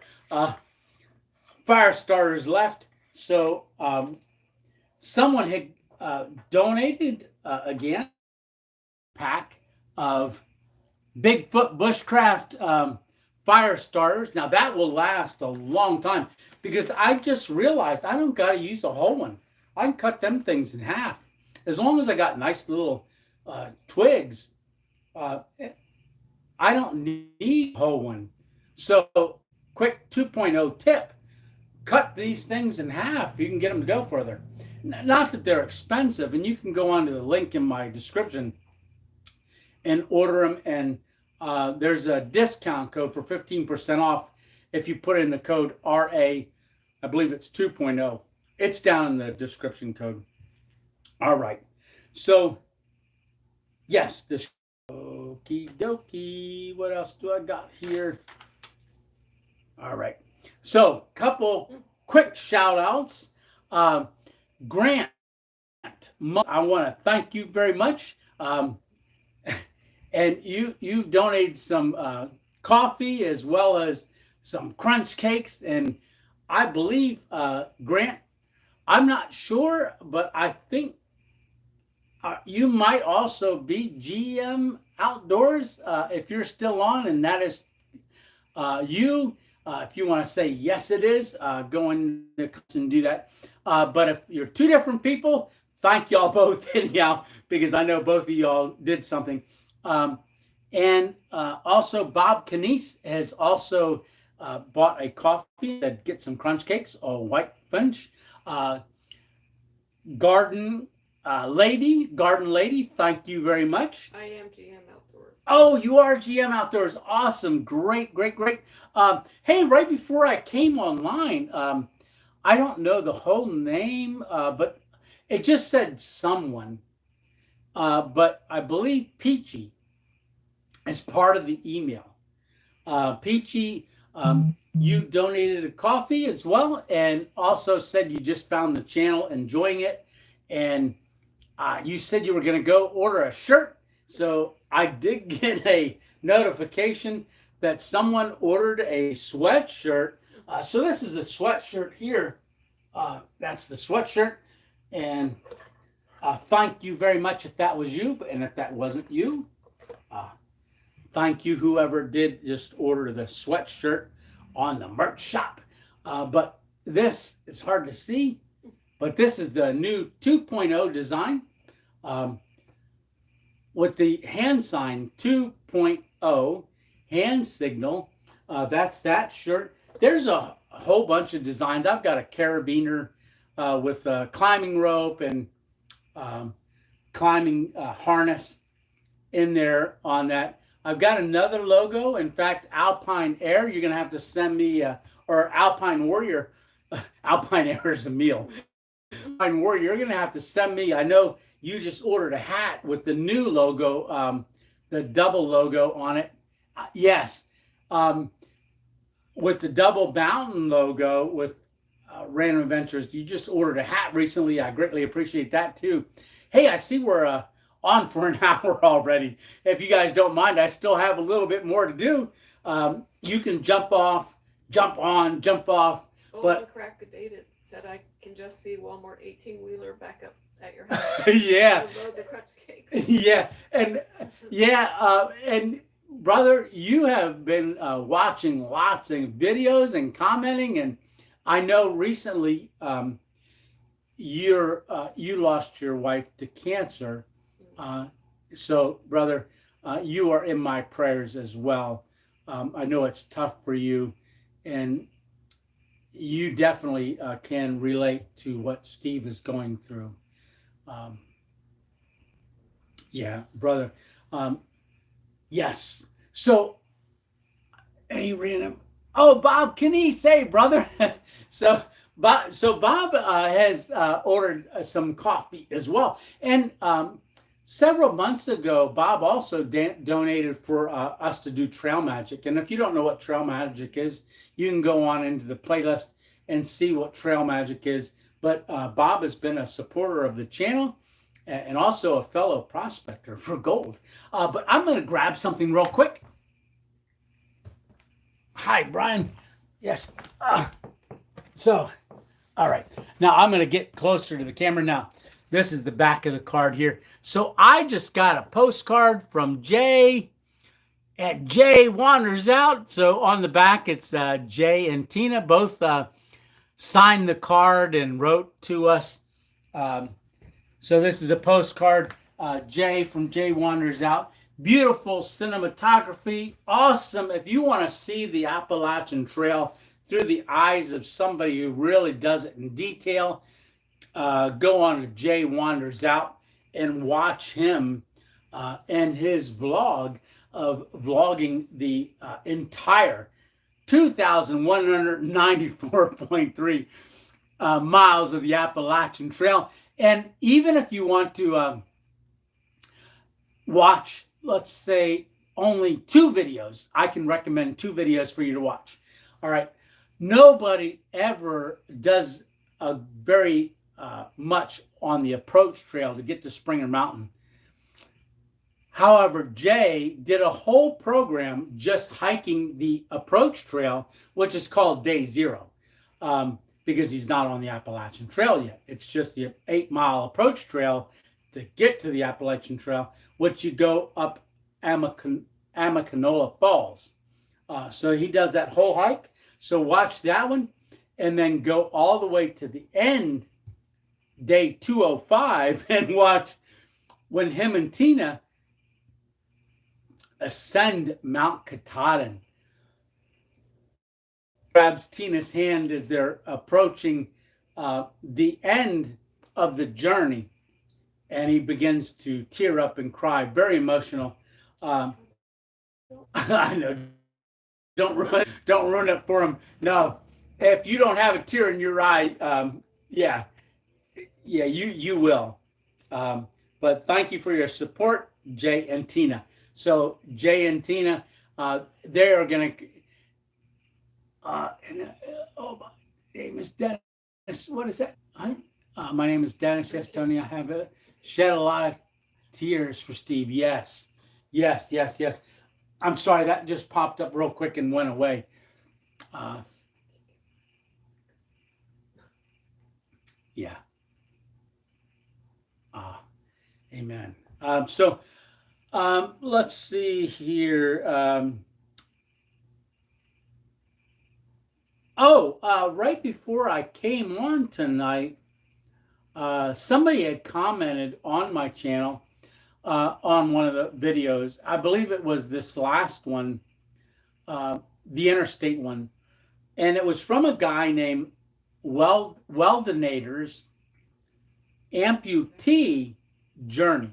fire starters left. So someone had donated again a pack of Bigfoot bushcraft fire starters. Now that will last a long time, because I just realized I don't got to use a whole one. I can cut them things in half. As long as I got nice little twigs, I don't need a whole one. So quick 2.0 tip, cut these things in half. You can get them to go further. Not that they're expensive, and you can go onto the link in my description and order them. And there's a discount code for 15% off if you put in the code RA, I believe it's 2.0. It's down in the description code. All right. So, yes, this okie dokie. What else do I got here? All right. So, couple quick shout outs. Grant, I want to thank you very much. And you've donated some coffee as well as some crunch cakes. And I believe, Grant, I'm not sure, but I think you might also be GM Outdoors if you're still on, and that is you. If you want to say yes, it is, go in and do that. But if you're 2 different people, thank y'all both anyhow, because I know both of y'all did something. And also Bob Canese has also bought a coffee that gets some crunch cakes or white Finch. Garden Lady, thank you very much. I am GM Outdoors. Oh, you are GM Outdoors. Awesome. Great. Hey, right before I came online, I don't know the whole name, but it just said someone. But I believe Peachy is part of the email. Peachy, you donated a coffee as well, and also said you just found the channel, enjoying it, and you said you were going to go order a shirt. So I did get a notification that someone ordered a sweatshirt. So this is the sweatshirt here. That's the sweatshirt, and thank you very much if that was you, and if that wasn't you, thank you whoever did just order the sweatshirt on the merch shop. But this is hard to see, but this is the new 2.0 design with the hand sign 2.0 hand signal. That's that shirt. There's a whole bunch of designs. I've got a carabiner with a climbing rope and climbing harness in there on that. I've got another logo. In fact, Alpine Air, you're going to have to send me, or Alpine Warrior. Alpine Air is a meal. Alpine Warrior, you're going to have to send me. I know you just ordered a hat with the new logo, the double logo on it. Yes. With the double mountain logo with Random Adventures. You just ordered a hat recently. I greatly appreciate that too. Hey, I see we're on for an hour already. If you guys don't mind, I still have a little bit more to do. You can jump off, jump on, jump off. But Crack Dated said I can just see Walmart 18-wheeler back up at your house. Yeah. Load the crunch cakes. Yeah. And brother, you have been watching lots of videos and commenting, and I know recently you lost your wife to cancer. So, brother, you are in my prayers as well. I know it's tough for you, and you definitely can relate to what Steve is going through. Yeah, brother. Yes. So, hey, random. Oh, Bob, can he say, brother? So Bob has ordered some coffee as well. And several months ago, Bob also donated for us to do Trail Magic. And if you don't know what Trail Magic is, you can go on into the playlist and see what Trail Magic is. But Bob has been a supporter of the channel and also a fellow prospector for gold. But I'm going to grab something real quick. Hi, Brian. Yes. So, all right. Now I'm going to get closer to the camera now. This is the back of the card here. So I just got a postcard from Jay at Jay Wanders Out. So on the back, it's Jay and Tina both signed the card and wrote to us. So this is a postcard, Jay from Jay Wanders Out. Beautiful cinematography. Awesome. If you want to see the Appalachian Trail through the eyes of somebody who really does it in detail, go on to Jay Wanders Out and watch him and his vlog of vlogging the entire 2,194.3 miles of the Appalachian Trail. And even if you want to watch, let's say, only 2 videos, I can recommend 2 videos for you to watch. All right. Nobody ever does a very much on the approach trail to get to Springer Mountain. However, Jay did a whole program just hiking the approach trail, which is called Day 0, because he's not on the Appalachian Trail yet. It's just the 8-mile approach trail to get to the Appalachian Trail, which you go up Amicanola Falls. So he does that whole hike. So watch that one and then go all the way to the end, day 205 and watch when him and Tina ascend Mount Katahdin. Grabs Tina's hand as they're approaching the end of the journey, and he begins to tear up and cry. Very emotional. I know. Don't ruin it for him. No, if you don't have a tear in your eye, yeah, you will. But thank you for your support, Jay and Tina. So Jay and Tina, they are going to. Oh, my name is Dennis. What is that? My name is Dennis. Yes, Tony. I have shed a lot of tears for Steve. Yes. I'm sorry, that just popped up real quick and went away. Yeah. Amen. Let's see here. Right before I came on tonight, somebody had commented on my channel on one of the videos. I believe it was this last one, the interstate one. And it was from a guy named Weldinator's Amputee Journey.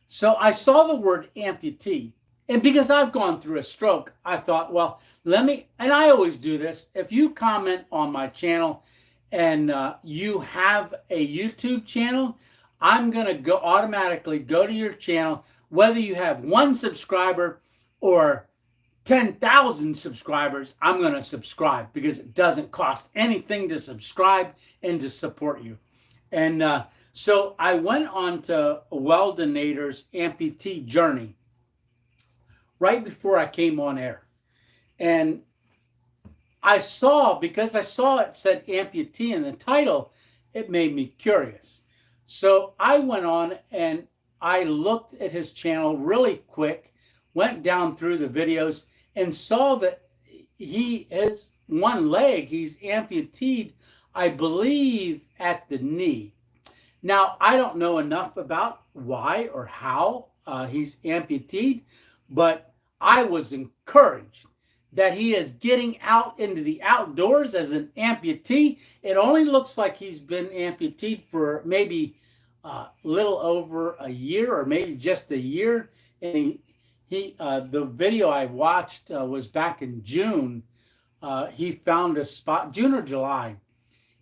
So I saw the word amputee. And because I've gone through a stroke, I thought, well, and I always do this. If you comment on my channel and you have a YouTube channel, I'm going to automatically go to your channel, whether you have 1 subscriber or 10,000 subscribers, I'm going to subscribe because it doesn't cost anything to subscribe and to support you. And so I went on to Weldinator's Amputee Journey right before I came on air. And because I saw it said amputee in the title, it made me curious. So I went on and I looked at his channel really quick, went down through the videos and saw that his one leg, he's amputated, I believe, at the knee. Now, I don't know enough about why or how he's amputated, but I was encouraged that he is getting out into the outdoors as an amputee. It only looks like he's been amputated for maybe a little over a year or maybe just a year. And the video I watched was back in June. He found a spot, June or July.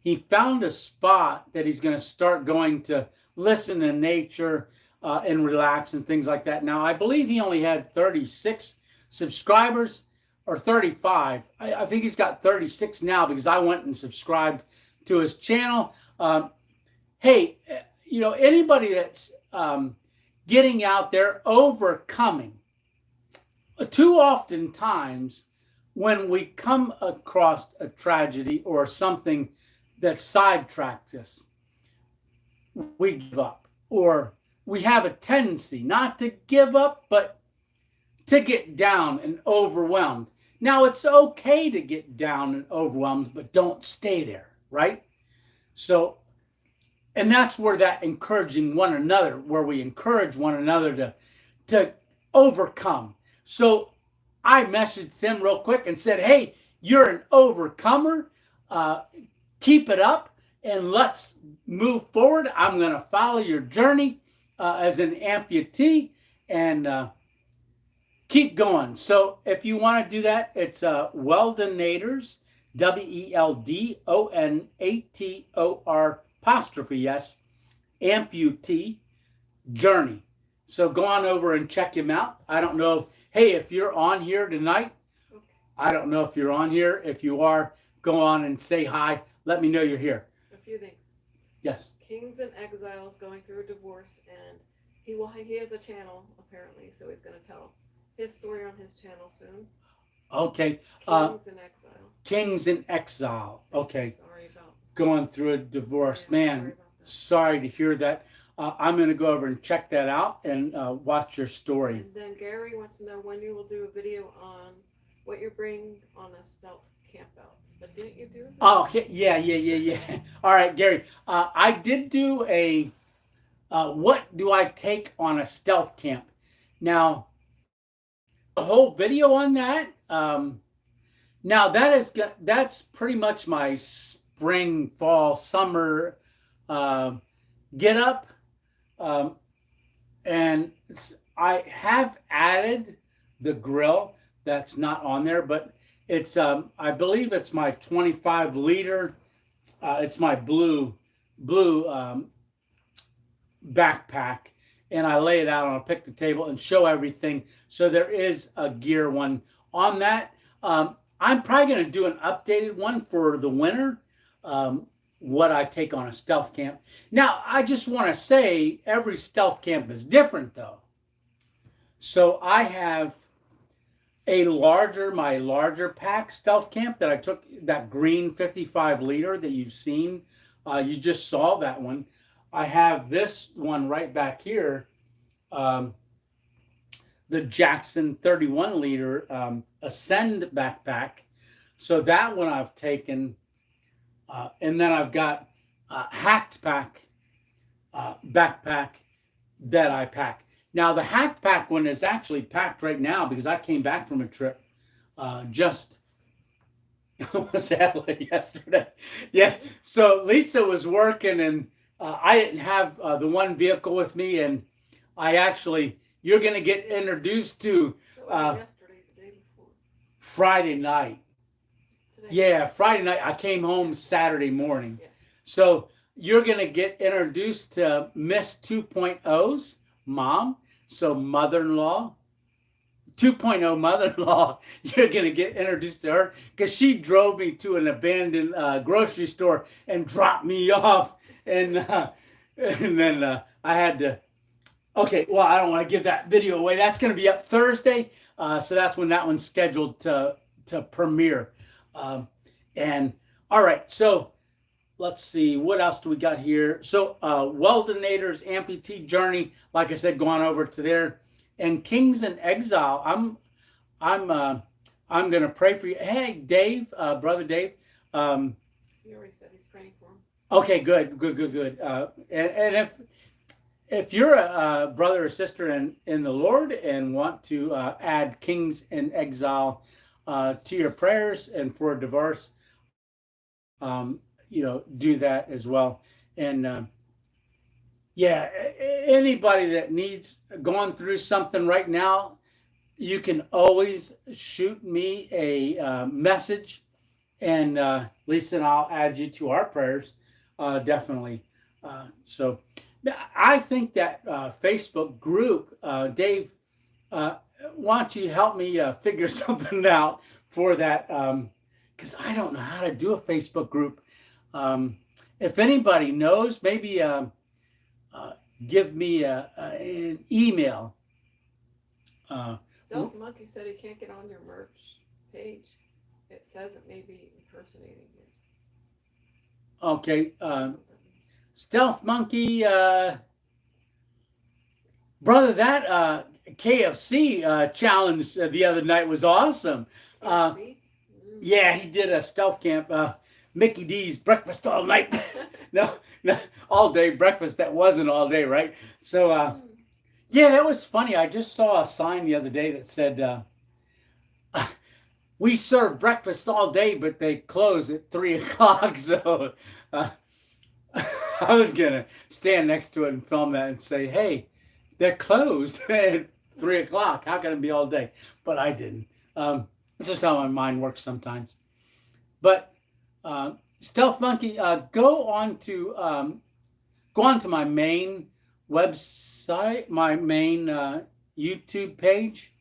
He found a spot that he's going to start going to listen to nature and relax and things like that. Now, I believe he only had 36 subscribers or 35. I think he's got 36 now because I went and subscribed to his channel. Hey, anybody that's getting out there, overcoming. Too often times when we come across a tragedy or something that sidetracks us, we give up, or we have a tendency not to give up, but to get down and overwhelmed. Now, it's okay to get down and overwhelmed, but don't stay there, right? So, and that's where that encouraging one another, where we encourage one another to overcome. So I messaged him real quick and said, hey, you're an overcomer. Keep it up and let's move forward. I'm going to follow your journey as an amputee and keep going. So if you want to do that, it's Weldinator's, WELDONATOR apostrophe, yes, amputee journey. So go on over and check him out. I don't know. Hey, if you're on here tonight, I don't know if you're on here. If you are, go on and say hi. Let me know you're here. A few things. Yes. Kings and Exiles going through a divorce, and he has a channel apparently, so he's going to tell his story on his channel soon. Okay. Kings in Exile. Kings in Exile. Okay. Sorry about going through a divorce. Man, sorry to hear that. I'm going to go over and check that out and watch your story. And then Gary wants to know when you will do a video on what you bring on a stealth camp out. But didn't you do that? Oh, okay. Yeah. All right, Gary. I did do a what do I take on a stealth camp? Now, the whole video on that. Now that's pretty much my spring, fall, summer get up, and I have added the grill that's not on there, but it's I believe it's my 25 liter. It's my blue backpack, and I lay it out on a picnic table and show everything. So there is a gear one on that. I'm probably going to do an updated one for the winter. What I take on a stealth camp. Now, I just want to say every stealth camp is different, though. So I have my larger pack stealth camp that I took, that green 55 liter that you've seen. You just saw that one. I have this one right back here, the Jackson 31 liter Ascend backpack. So that one I've taken, and then I've got a Hacked Pack backpack that I pack. Now the Hacked Pack one is actually packed right now because I came back from a trip just was that yesterday. Yeah. So Lisa was working, and I didn't have the one vehicle with me, and you're going to get introduced to Yesterday, the day before. Friday night. Today. Yeah, Friday night. I came home Saturday morning. Yeah. So you're going to get introduced to Miss 2.0's mom. So mother-in-law, 2.0 mother-in-law, you're going to get introduced to her because she drove me to an abandoned grocery store and dropped me off. And then I had to, okay, well, I don't want to give that video away. That's going to be up Thursday. So that's when that one's scheduled to premiere. And all right, so let's see, what else do we got here? So Weldonators Amputee Journey, like I said, going over to there. And Kings in Exile, I'm gonna pray for you. Hey, Dave, brother Dave. He already said he's praying for him. Okay, good. And if you're a brother or sister in the Lord and want to add Kings in Exile to your prayers and for a divorce, do that as well. And yeah, anybody that needs going through something right now, you can always shoot me a message, and Lisa and I'll add you to our prayers, definitely. So I think that Facebook group, Dave, why don't you help me figure something out for that? Because I don't know how to do a Facebook group. If anybody knows, maybe give me an email. Stealth Monkey said he can't get on your merch page. It says it may be impersonating you. Okay. Stealth Monkey, brother, that KFC challenge the other night was awesome. Yeah, he did a stealth camp. Mickey D's breakfast all night. no, all day breakfast. That wasn't all day, right? So, yeah, that was funny. I just saw a sign the other day that said, we serve breakfast all day, but they close at 3:00. So I was going to stand next to it and film that and say, hey, they're closed at 3:00. How can it be all day? But I didn't. It's just how my mind works sometimes. But Stealth Monkey, go on to my main website, my main YouTube page,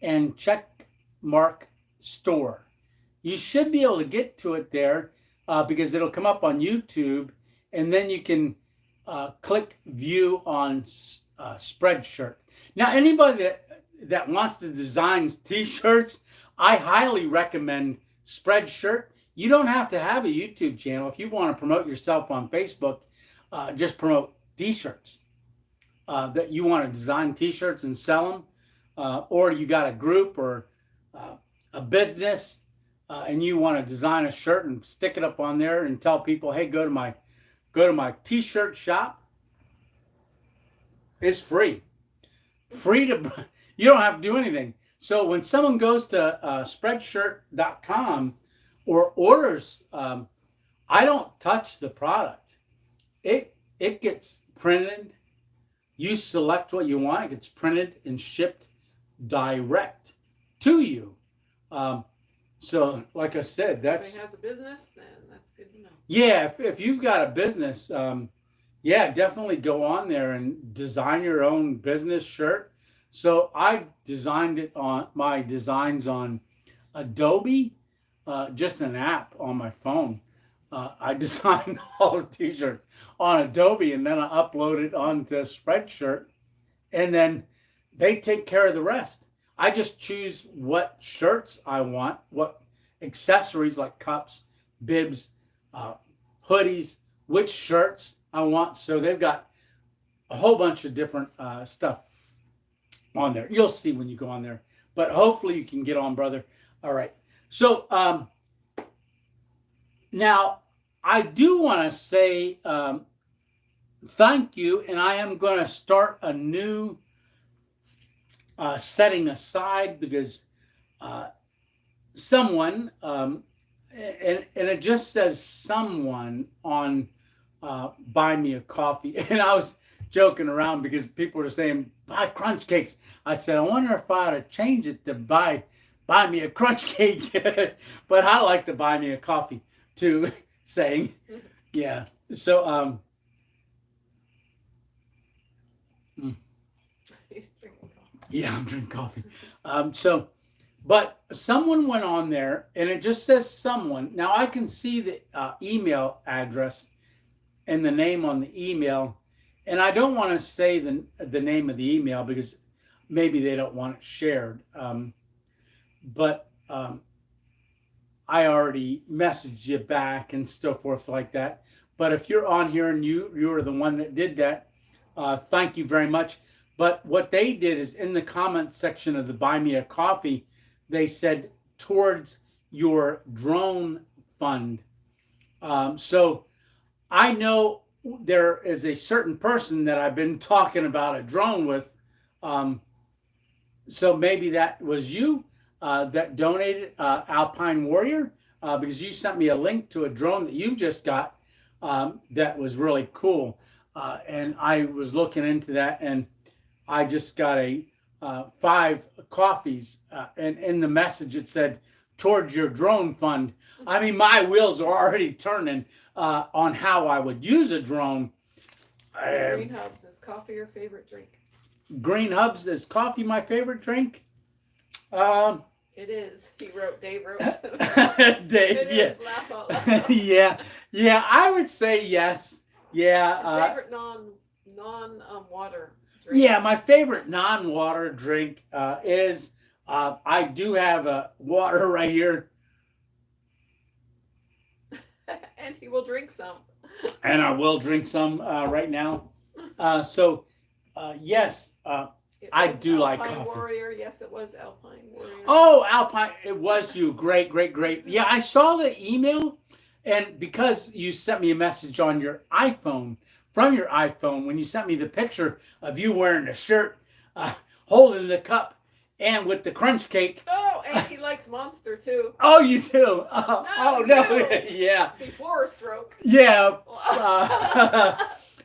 and check mark store. You should be able to get to it there because it'll come up on YouTube, and then you can click view on Spreadshirt. Now, anybody that wants to design t-shirts, I highly recommend Spreadshirt. You don't have to have a YouTube channel. If you want to promote yourself on Facebook, just promote t-shirts. That you want to design t-shirts and sell them, or you got a group or a business and you want to design a shirt and stick it up on there and tell people, hey, go to my t-shirt shop. It's free. Free to, you don't have to do anything. So when someone goes to spreadshirt.com or orders, I don't touch the product. It gets printed. You select what you want. It gets printed and shipped direct to you. So like I said, if he has a business, then that's good to know. Yeah, if you've got a business, yeah, definitely go on there and design your own business shirt. So I designed it on my designs on Adobe, just an app on my phone. I designed all the t-shirts on Adobe, and then I upload it onto Spreadshirt, and then they take care of the rest. I just choose what shirts I want, what accessories like cups, bibs, hoodies, which shirts I want. So they've got a whole bunch of different stuff on there. You'll see when you go on there, but hopefully you can get on, brother. All right. So now I do want to say thank you, and I am going to start a new setting aside because someone, and it just says someone on Buy Me a Coffee. And I was joking around because people were saying, buy crunch cakes. I said, I wonder if I ought to change it to buy me a crunch cake. But I like to buy me a coffee too, saying, yeah. So, yeah, I'm drinking coffee. But someone went on there, and it just says someone. Now I can see the email address and the name on the email, and I don't want to say the name of the email because maybe they don't want it shared. But I already messaged you back and so forth like that. But if you're on here and you are the one that did that, thank you very much. But what they did is in the comments section of the Buy Me a Coffee, they said towards your drone fund. So I know there is a certain person that I've been talking about a drone with. So maybe that was you that donated, Alpine Warrior, because you sent me a link to a drone that you just got that was really cool. And I was looking into that, and I just got a 5 coffees, and in the message it said towards your drone fund. I mean, my wheels are already turning on how I would use a drone. Green Hubs, is coffee your favorite drink? Green Hubs, is coffee my favorite drink? It is. Dave wrote. Dave, It yeah. is. Laugh out loud. yeah, I would say yes. Yeah. Favorite non-water drink? Yeah, my favorite non-water drink is, I do have a water right here. And he will drink some. And I will drink some right now. So, yes, I do like Alpine coffee. Warrior. Yes, it was Alpine Warrior. Oh, Alpine, it was you. Great. Yeah, I saw the email, and because you sent me a message on your iPhone, from your iPhone, when you sent me the picture of you wearing a shirt, holding the cup, and with the crunch cake. Oh, and he likes Monster too. Oh, you do? No. Yeah. Before a stroke. Yeah.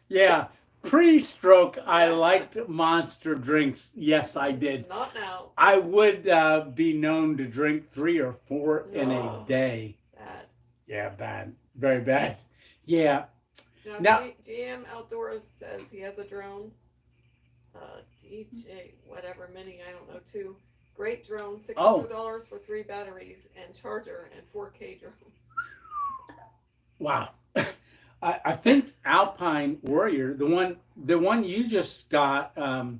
Yeah. Pre-stroke, I liked Monster drinks. Yes, I did. Not now. I would be known to drink 3 or 4 in a day. Bad. Yeah, bad. Very bad. Yeah. Now, GM Outdoors says he has a drone. DJ, whatever, mini, I don't know, too. Great drone, $600 for 3 batteries and charger and 4K drone. Wow. I think Alpine Warrior, the one you just got, I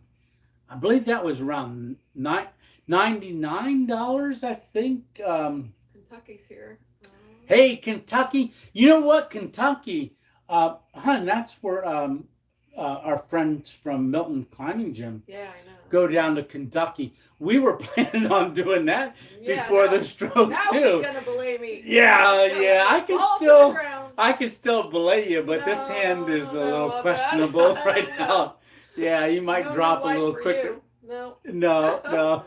believe that was around $99, I think. Kentucky's here. Hey, Kentucky. You know what? Kentucky, that's where our friends from Milton Climbing Gym Yeah, I know. go down to Kentucky. We were planning on doing that before the stroke now too. Now he's gonna belay me. Yeah, I can still belay you, but this hand is a little questionable right now. Yeah, you might drop a little quicker. No. No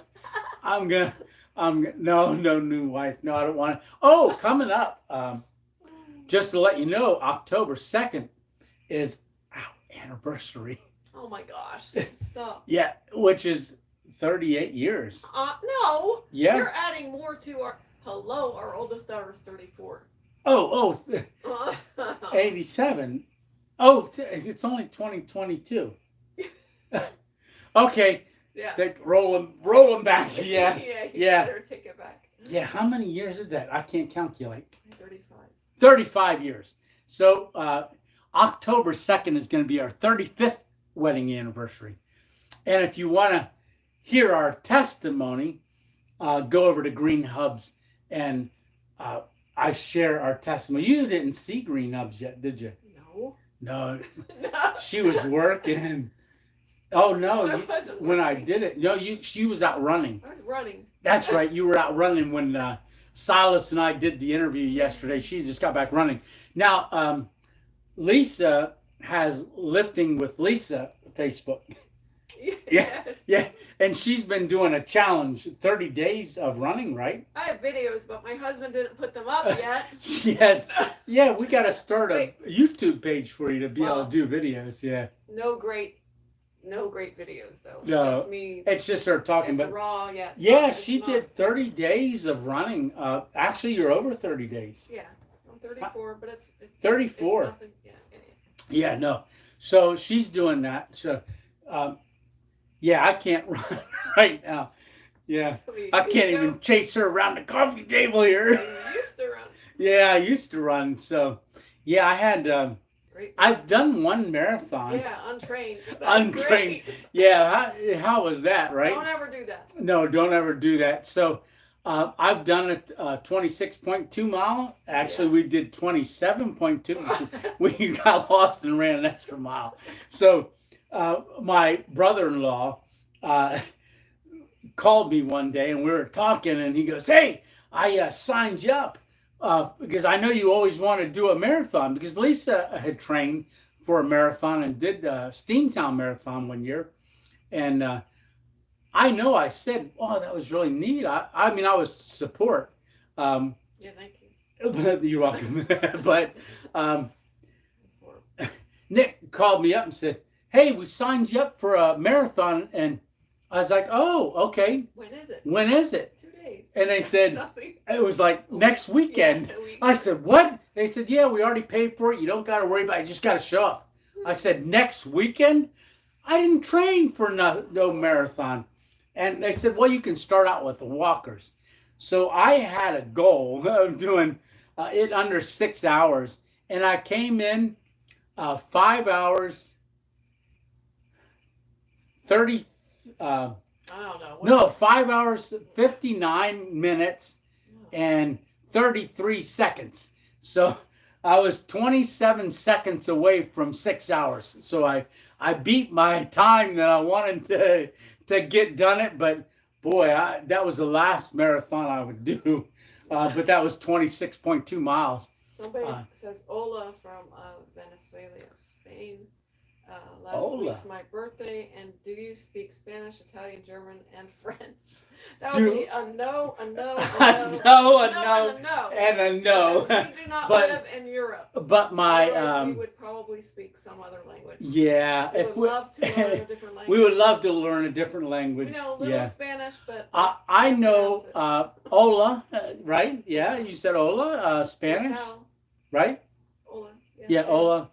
new wife. No, I don't want to. Oh, coming up. Just to let you know, October 2nd is our anniversary. Oh my gosh. Stop. Yeah, which is 38 years. No. Yeah. You're adding more to our oldest daughter is 34. 87. Oh, it's only 2022. Okay. Yeah. Roll them back. Yeah. Yeah. Better take it back. Yeah. How many years is that? I can't calculate. 35. 35 years. So October 2nd is going to be our 35th wedding anniversary. And if you want to hear our testimony, go over to Green Hubs and I share our testimony. You didn't see Green Hubs yet, did you? No. She was working. Oh no! When I did it, no, she was out running. I was running. That's right. You were out running when Silas and I did the interview yesterday. She just got back running. Now, Lisa has Lifting with Lisa Facebook. Yes. Yeah, and she's been doing a challenge, 30 days of running, right? I have videos, but my husband didn't put them up yet. Yes. Yeah, we got to start a YouTube page for you to be able to do videos. Yeah. No great videos though. It's no, just me. It's just her talking. It's but raw, yeah. Yeah, she did 30 days of running. Actually, you're over 30 days. Yeah, I'm 34, but it's 34. It's nothing, yeah, no. So she's doing that. So, yeah, I can't run right now. Yeah, I can't even chase her around the coffee table here. You used to run. Yeah, I used to run. So, yeah, I had. I've done one marathon. Yeah, untrained. Untrained. Yeah, how was that, right? Don't ever do that. No, don't ever do that. So I've done a 26.2 mile. Actually, we did 27.2. We got lost and ran an extra mile. So my brother-in-law called me one day, and we were talking, and he goes, "Hey, I signed you up. Because I know you always want to do a marathon," because Lisa had trained for a marathon and did Steamtown Marathon one year. And I know I said, "Oh, that was really neat." I mean, I was support. Yeah, thank you. But you're welcome. But Nick called me up and said, "Hey, we signed you up for a marathon." And I was like, "Oh, okay. When is it?" "When is it?" And they said, Something. It was like next weekend. Yeah, I said, "What?" They said, "Yeah, we already paid for it. You don't got to worry about it. You just got to show up." I said, "Next weekend?" I didn't train for no marathon. And they said, "Well, you can start out with the walkers." So I had a goal of doing it under 6 hours. And I came in 5 hours, 30... I don't know. No, 5 hours, 59 minutes, and 33 seconds. So I was 27 seconds away from 6 hours. So I beat my time that I wanted to get done it. But boy, that was the last marathon I would do. But that was 26.2 miles. Somebody says Ola from Venezuela, Spain. Last week's my birthday, and do you speak Spanish, Italian, German, and French? That would be a no, a no, a no, and a no. We do not live in Europe. But my we would probably speak some other language. Yeah, we would love to learn a different language. We would love to learn a different language. We know a little Spanish, but I know hola, right? Yeah, you said hola, Spanish, right? Hola. Yeah, hola.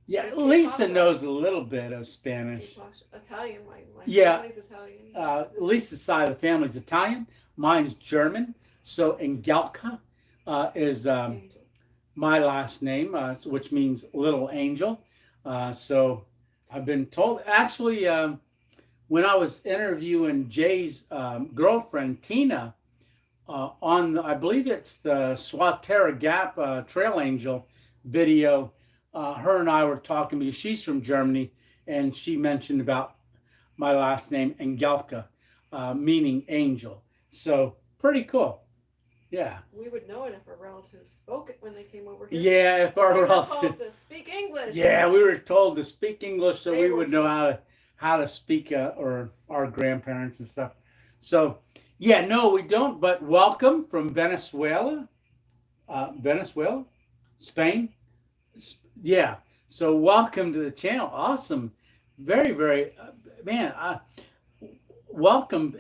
Yeah, Lisa knows a little bit of Spanish. Italian, my family's Italian. Lisa's side of the family's Italian. Mine's German. So Engelka is my last name, which means little angel. So I've been told. Actually, when I was interviewing Jay's girlfriend, Tina, I believe it's the Swatera Gap Trail Angel video, her and I were talking because she's from Germany, and she mentioned about my last name, Angelka, meaning angel. So pretty cool. Yeah. We would know it if our relatives spoke it when they came over here. Yeah, if our relatives told to speak English. Yeah, we were told to speak English, so They we were would know told. how to speak, or our grandparents and stuff. So, yeah, no, we don't. But welcome from Venezuela, Venezuela, Spain. Yeah. So welcome to the channel. Awesome. Very, very, man. Welcome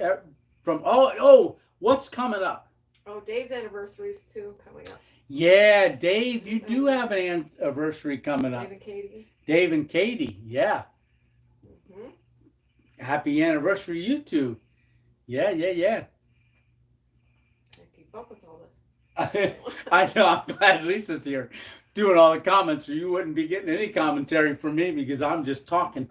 from. Oh, what's coming up? Oh, Dave's anniversaries too coming up. Yeah, Dave, you do have an anniversary coming up. Dave and Katie. Dave and Katie, yeah. Mm-hmm. Happy anniversary, you two. Yeah. I keep up with all this. I know, I'm glad Lisa's here doing all the comments, or you wouldn't be getting any commentary from me because I'm just talking.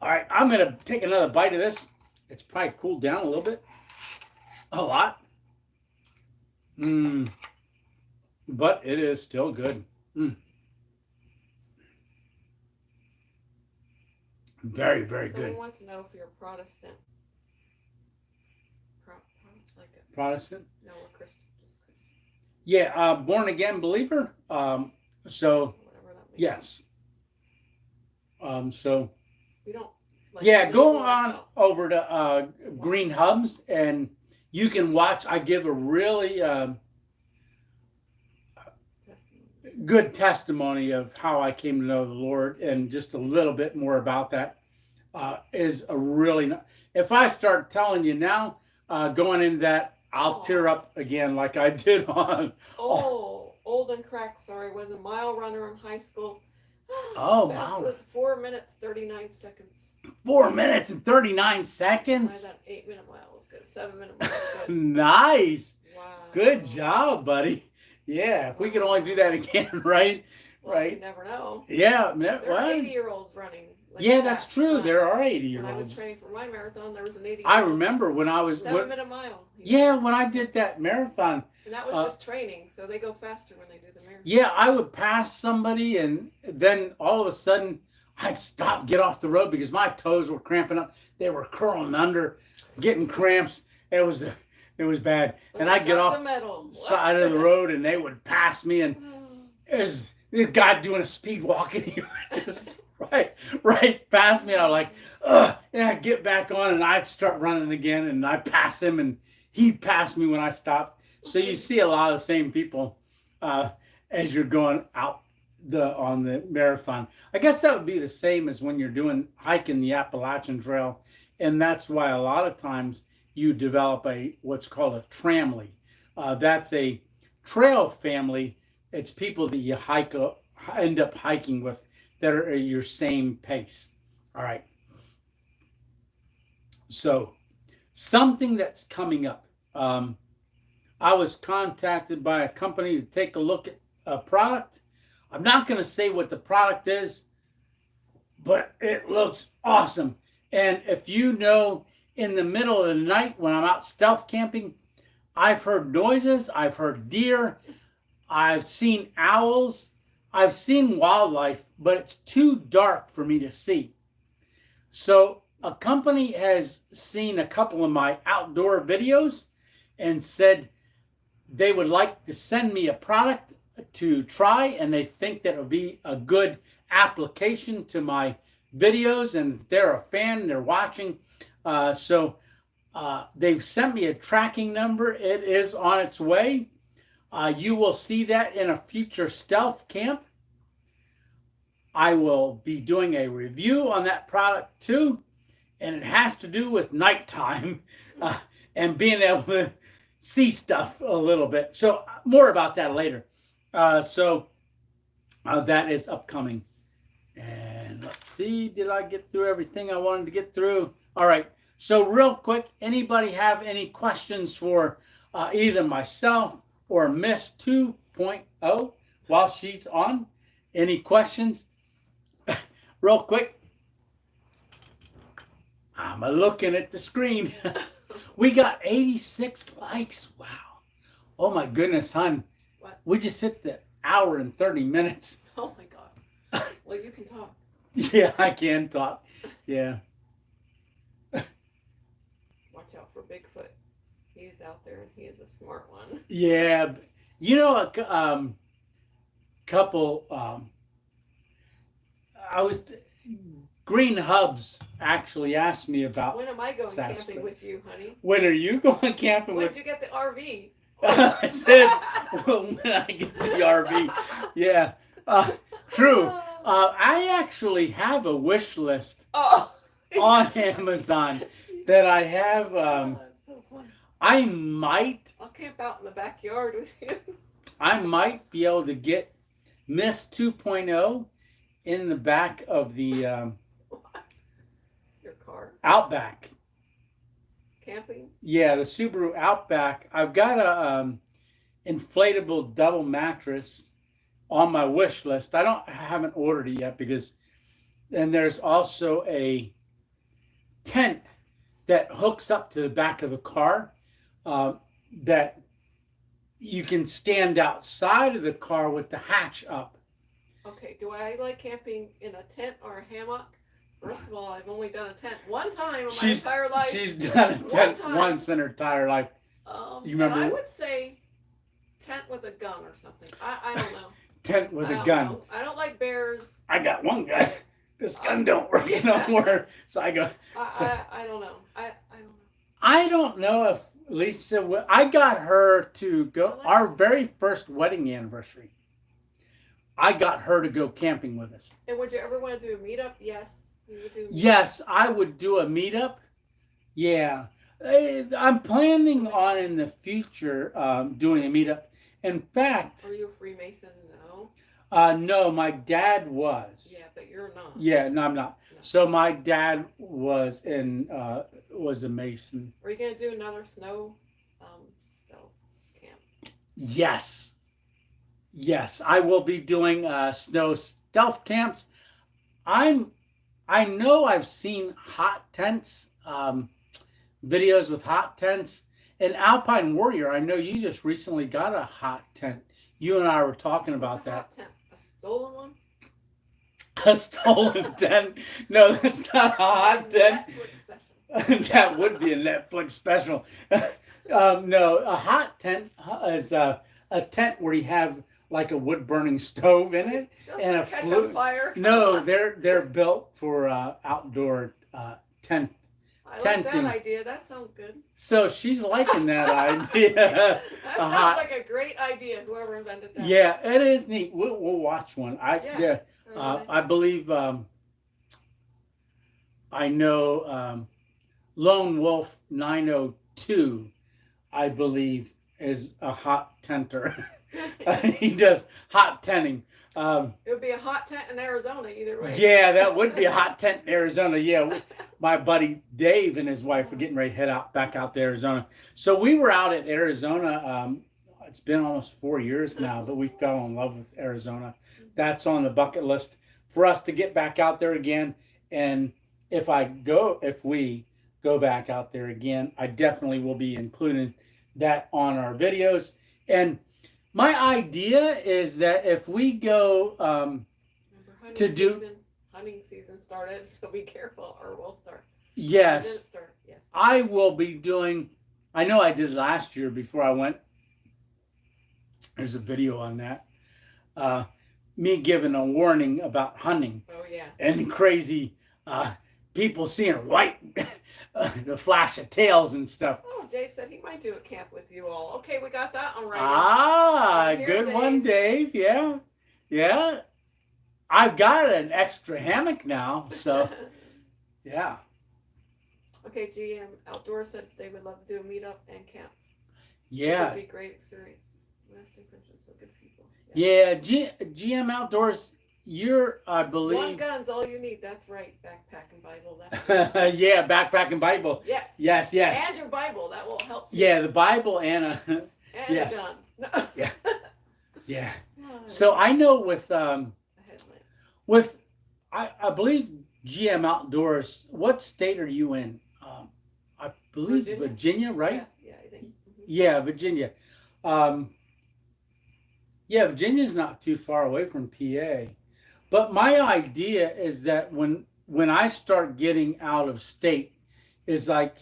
All right, I'm going to take another bite of this. It's probably cooled down a little bit. A lot. But it is still good. Very, very good. Someone wants to know if you're Protestant. Like a Protestant? No, we're Christian. Just Christian. Yeah, born again believer. So Whatever that means. yes. So We don't. yeah, go on ourselves. over to Green Hubs and you can watch. I give a really good testimony of how I came to know the Lord, and just a little bit more about that is a really. If I start telling you now, going into that, I'll tear up again like I did on. Old and cracked. Sorry, was a mile runner in high school. Oh, Best wow. was 4 minutes 39 seconds. 4 minutes and 39 seconds. That 8-minute mile was good. 7-minute mile was good. Nice. Wow. Good job, buddy. Yeah, if we could only do that again, right? Well, right. You never know. Yeah. There are Well, 80-year-olds running. Like yeah, that. that's true. There are 80-year-olds. When I was training for my marathon, there was an 80-year-old. I remember when I was 7-minute mile. Yeah, when I did that marathon. And that was just training, so they go faster when they do the marathon. Yeah, I would pass somebody, and then all of a sudden, I'd stop, get off the road because my toes were cramping up. They were curling under, getting cramps. It was bad. And I'd get off the side of the road, and they would pass me, and there's this guy doing a speed walk, and he would just right past me. And I'm like, ugh. And I'd get back on, and I'd start running again, and I'd pass him, and he'd pass me when I stopped. So you see a lot of the same people as you're going out on the marathon. I guess that would be the same as when you're hiking the Appalachian Trail, and that's why a lot of times you develop what's called a tramley. That's a trail family. It's people that you end up hiking with that are at your same pace. All right. So something that's coming up. I was contacted by a company to take a look at a product. I'm not going to say what the product is, but it looks awesome. And if you know, in the middle of the night when I'm out stealth camping, I've heard noises, I've heard deer, I've seen owls, I've seen wildlife, but it's too dark for me to see. So a company has seen a couple of my outdoor videos and said they would like to send me a product to try, and they think that it would be a good application to my videos, and if they're a fan, they're watching. So they've sent me a tracking number. It is on its way. You will see that in a future stealth camp. I will be doing a review on that product too, and it has to do with nighttime and being able to see stuff a little bit. So more about that later. So that is upcoming. And let's see, did I get through everything I wanted to get through? All right. So real quick, anybody have any questions for either myself or Miss 2.0 while she's on? Any questions? Real quick. I'm looking at the screen. We got 86 likes. Wow. Oh my goodness, hon. What? We just hit the hour and 30 minutes. Oh my God. Well, you can talk. Yeah, I can talk. Yeah. Watch out for Bigfoot. He's out there and he is a smart one. Yeah. You know, couple, I was, Green Hubs actually asked me about When am I going Sasquatch. camping with you, honey? When are you going camping When with? did you get the RV? I said, well, when I get the RV. Yeah. True. I actually have a wish list Oh. on Amazon that I have. Oh, that's so funny. I might. I'll camp out in the backyard with you. I might be able to get Miss 2.0 in the back of the Your car. Outback. Camping? Yeah, the Subaru Outback. I've got a inflatable double mattress on my wish list. Haven't ordered it yet because then there's also a tent that hooks up to the back of the car that you can stand outside of the car with the hatch up. Okay, do I like camping in a tent or a hammock? First of all, I've only done a tent one time in my entire life. She's done a tent once in her entire life. You remember? I would say tent with a gun or something. I don't know. Tent with a gun. Know. I don't like bears. I got one gun. This gun don't work no more. So I go. I don't know. I don't know. I don't know if Lisa. I got her to go. Our very first wedding anniversary. I got her to go camping with us. And would you ever want to do a meetup? Yes. We would do. Yes, I would do a meetup. Yeah, I'm planning on in the future doing a meetup. In fact, Are you a Freemason? No. No, my dad was. Yeah, but you're not. Yeah, no, I'm not. No. So my dad was a Mason. Are you gonna do another snow stealth camp? Yes, I will be doing snow stealth camps. I know I've seen hot tents, videos with hot tents. And Alpine Warrior, I know you just recently got a hot tent. You and I were talking about that. Hot tent? A stolen one? A stolen tent? No, that's not a hot tent. That would be a Netflix special. No, a hot tent is a tent where you have like a wood burning stove in it and a flue. Fire. No, they're built for outdoor tent. I like that idea. That sounds good. So she's liking that idea. That sounds like a great idea. Whoever invented that. Yeah, it is neat. We'll watch one. I believe I know Lone Wolf 902. I believe is a hot tenter. He does hot tenting. It would be a hot tent in Arizona either way. Yeah, that would be a hot tent in Arizona. Yeah, my buddy Dave and his wife are getting ready to head back out to Arizona. So we were out at Arizona. It's been almost 4 years now, but we fell in love with Arizona. That's on the bucket list for us to get back out there again. And if we go back out there again, I definitely will be including that on our videos. And my idea is that if we go hunting season started, so be careful or we'll start. Yes. Didn't start. Yes. I will be doing. I know I did last year before I went. There's a video on that. Me giving a warning about hunting. Oh yeah. And crazy people seeing white, the flash of tails and stuff. Oh, Dave said he might do a camp with you all. Okay, we got that on right. Good Dave. One, Dave. Yeah. I've got an extra hammock now, so yeah. Okay, GM Outdoors said they would love to do a meetup and camp. Yeah. It would be a great experience. So good people. Yeah, GM Outdoors. I believe. One gun's all you need. That's right. Backpack and Bible. Yeah, backpack and Bible. Yes. Yes. And your Bible. That will help. Yeah, the Bible and a. And yes. a gun. No. Yeah. Yeah. So I know with I believe GM Outdoors. What state are you in? I believe Virginia, right? Yeah, I think. Mm-hmm. Yeah, Virginia. Yeah, Virginia's not too far away from PA. But my idea is that when I start getting out of state, is like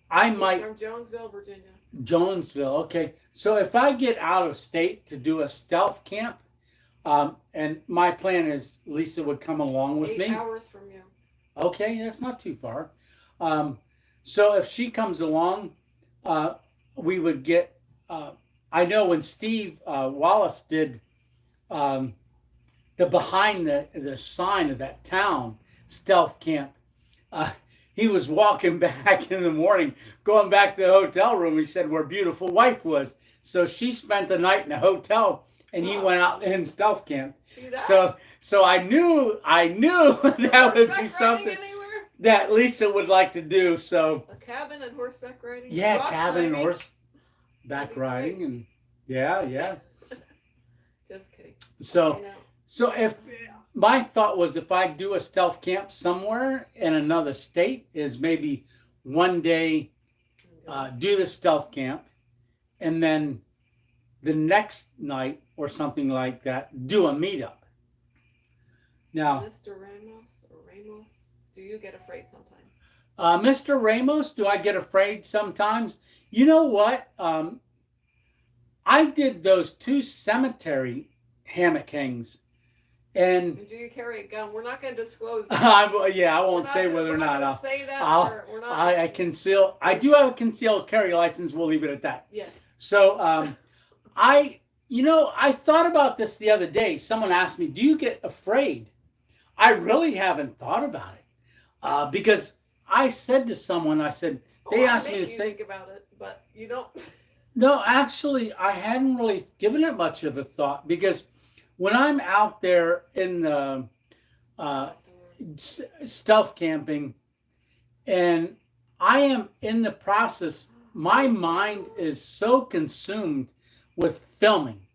I He's might from Jonesville, Virginia. Jonesville. Okay, so if I get out of state to do a stealth camp, and my plan is Lisa would come along with me. 8 hours from you. Okay, that's not too far. So if she comes along, we would get. I know when Steve Wallis did the behind the sign of that town stealth camp, he was walking back in the morning, going back to the hotel room. He said where beautiful wife was. So she spent the night in the hotel, and he went out in stealth camp. So I knew that would be something that Lisa would like to do. So a cabin and horseback riding. Yeah, rock cabin and climbing. horseback riding, and yeah. Just kidding. So if my thought was if I do a stealth camp somewhere in another state, is maybe one day do the stealth camp, and then the next night or something like that, do a meetup. Now, Mr. Ramos, do you get afraid sometimes? Mr. Ramos, do I get afraid sometimes? You know what? I did those 2 cemetery hammock hangs. And do you carry a gun? We're not going to disclose that. I won't say whether or not. I'll say that. I conceal. I do have a concealed carry license. We'll leave it at that. Yes. So, I thought about this the other day. Someone asked me, "Do you get afraid?" I really haven't thought about it because I said to someone, they asked me to think about it, but you don't. No, actually, I hadn't really given it much of a thought because when I'm out there in the stealth camping and I am in the process, my mind is so consumed with filming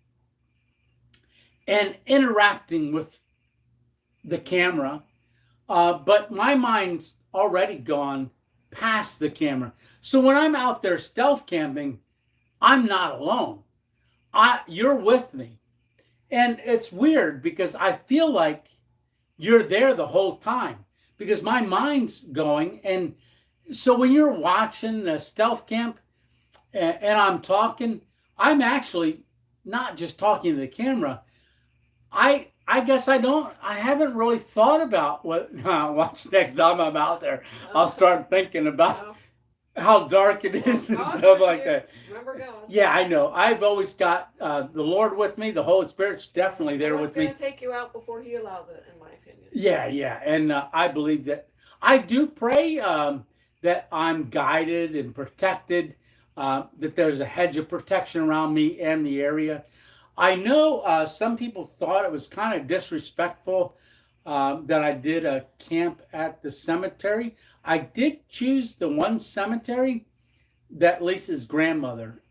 and interacting with the camera, but my mind's already gone past the camera. So when I'm out there stealth camping, I'm not alone. You're with me. And it's weird because I feel like you're there the whole time because my mind's going. And so when you're watching the stealth camp and I'm talking, I'm actually not just talking to the camera. I guess I haven't really thought about what watch next time I'm out there. I'll start thinking about how dark it is and stuff like that. Remember God. Yeah, I know. I've always got the Lord with me. The Holy Spirit's definitely there with me. He's going to take you out before He allows it, in my opinion. Yeah. And I believe that. I do pray that I'm guided and protected, that there's a hedge of protection around me and the area. I know some people thought it was kind of disrespectful that I did a camp at the cemetery. I did choose the one cemetery that Lisa's grandmother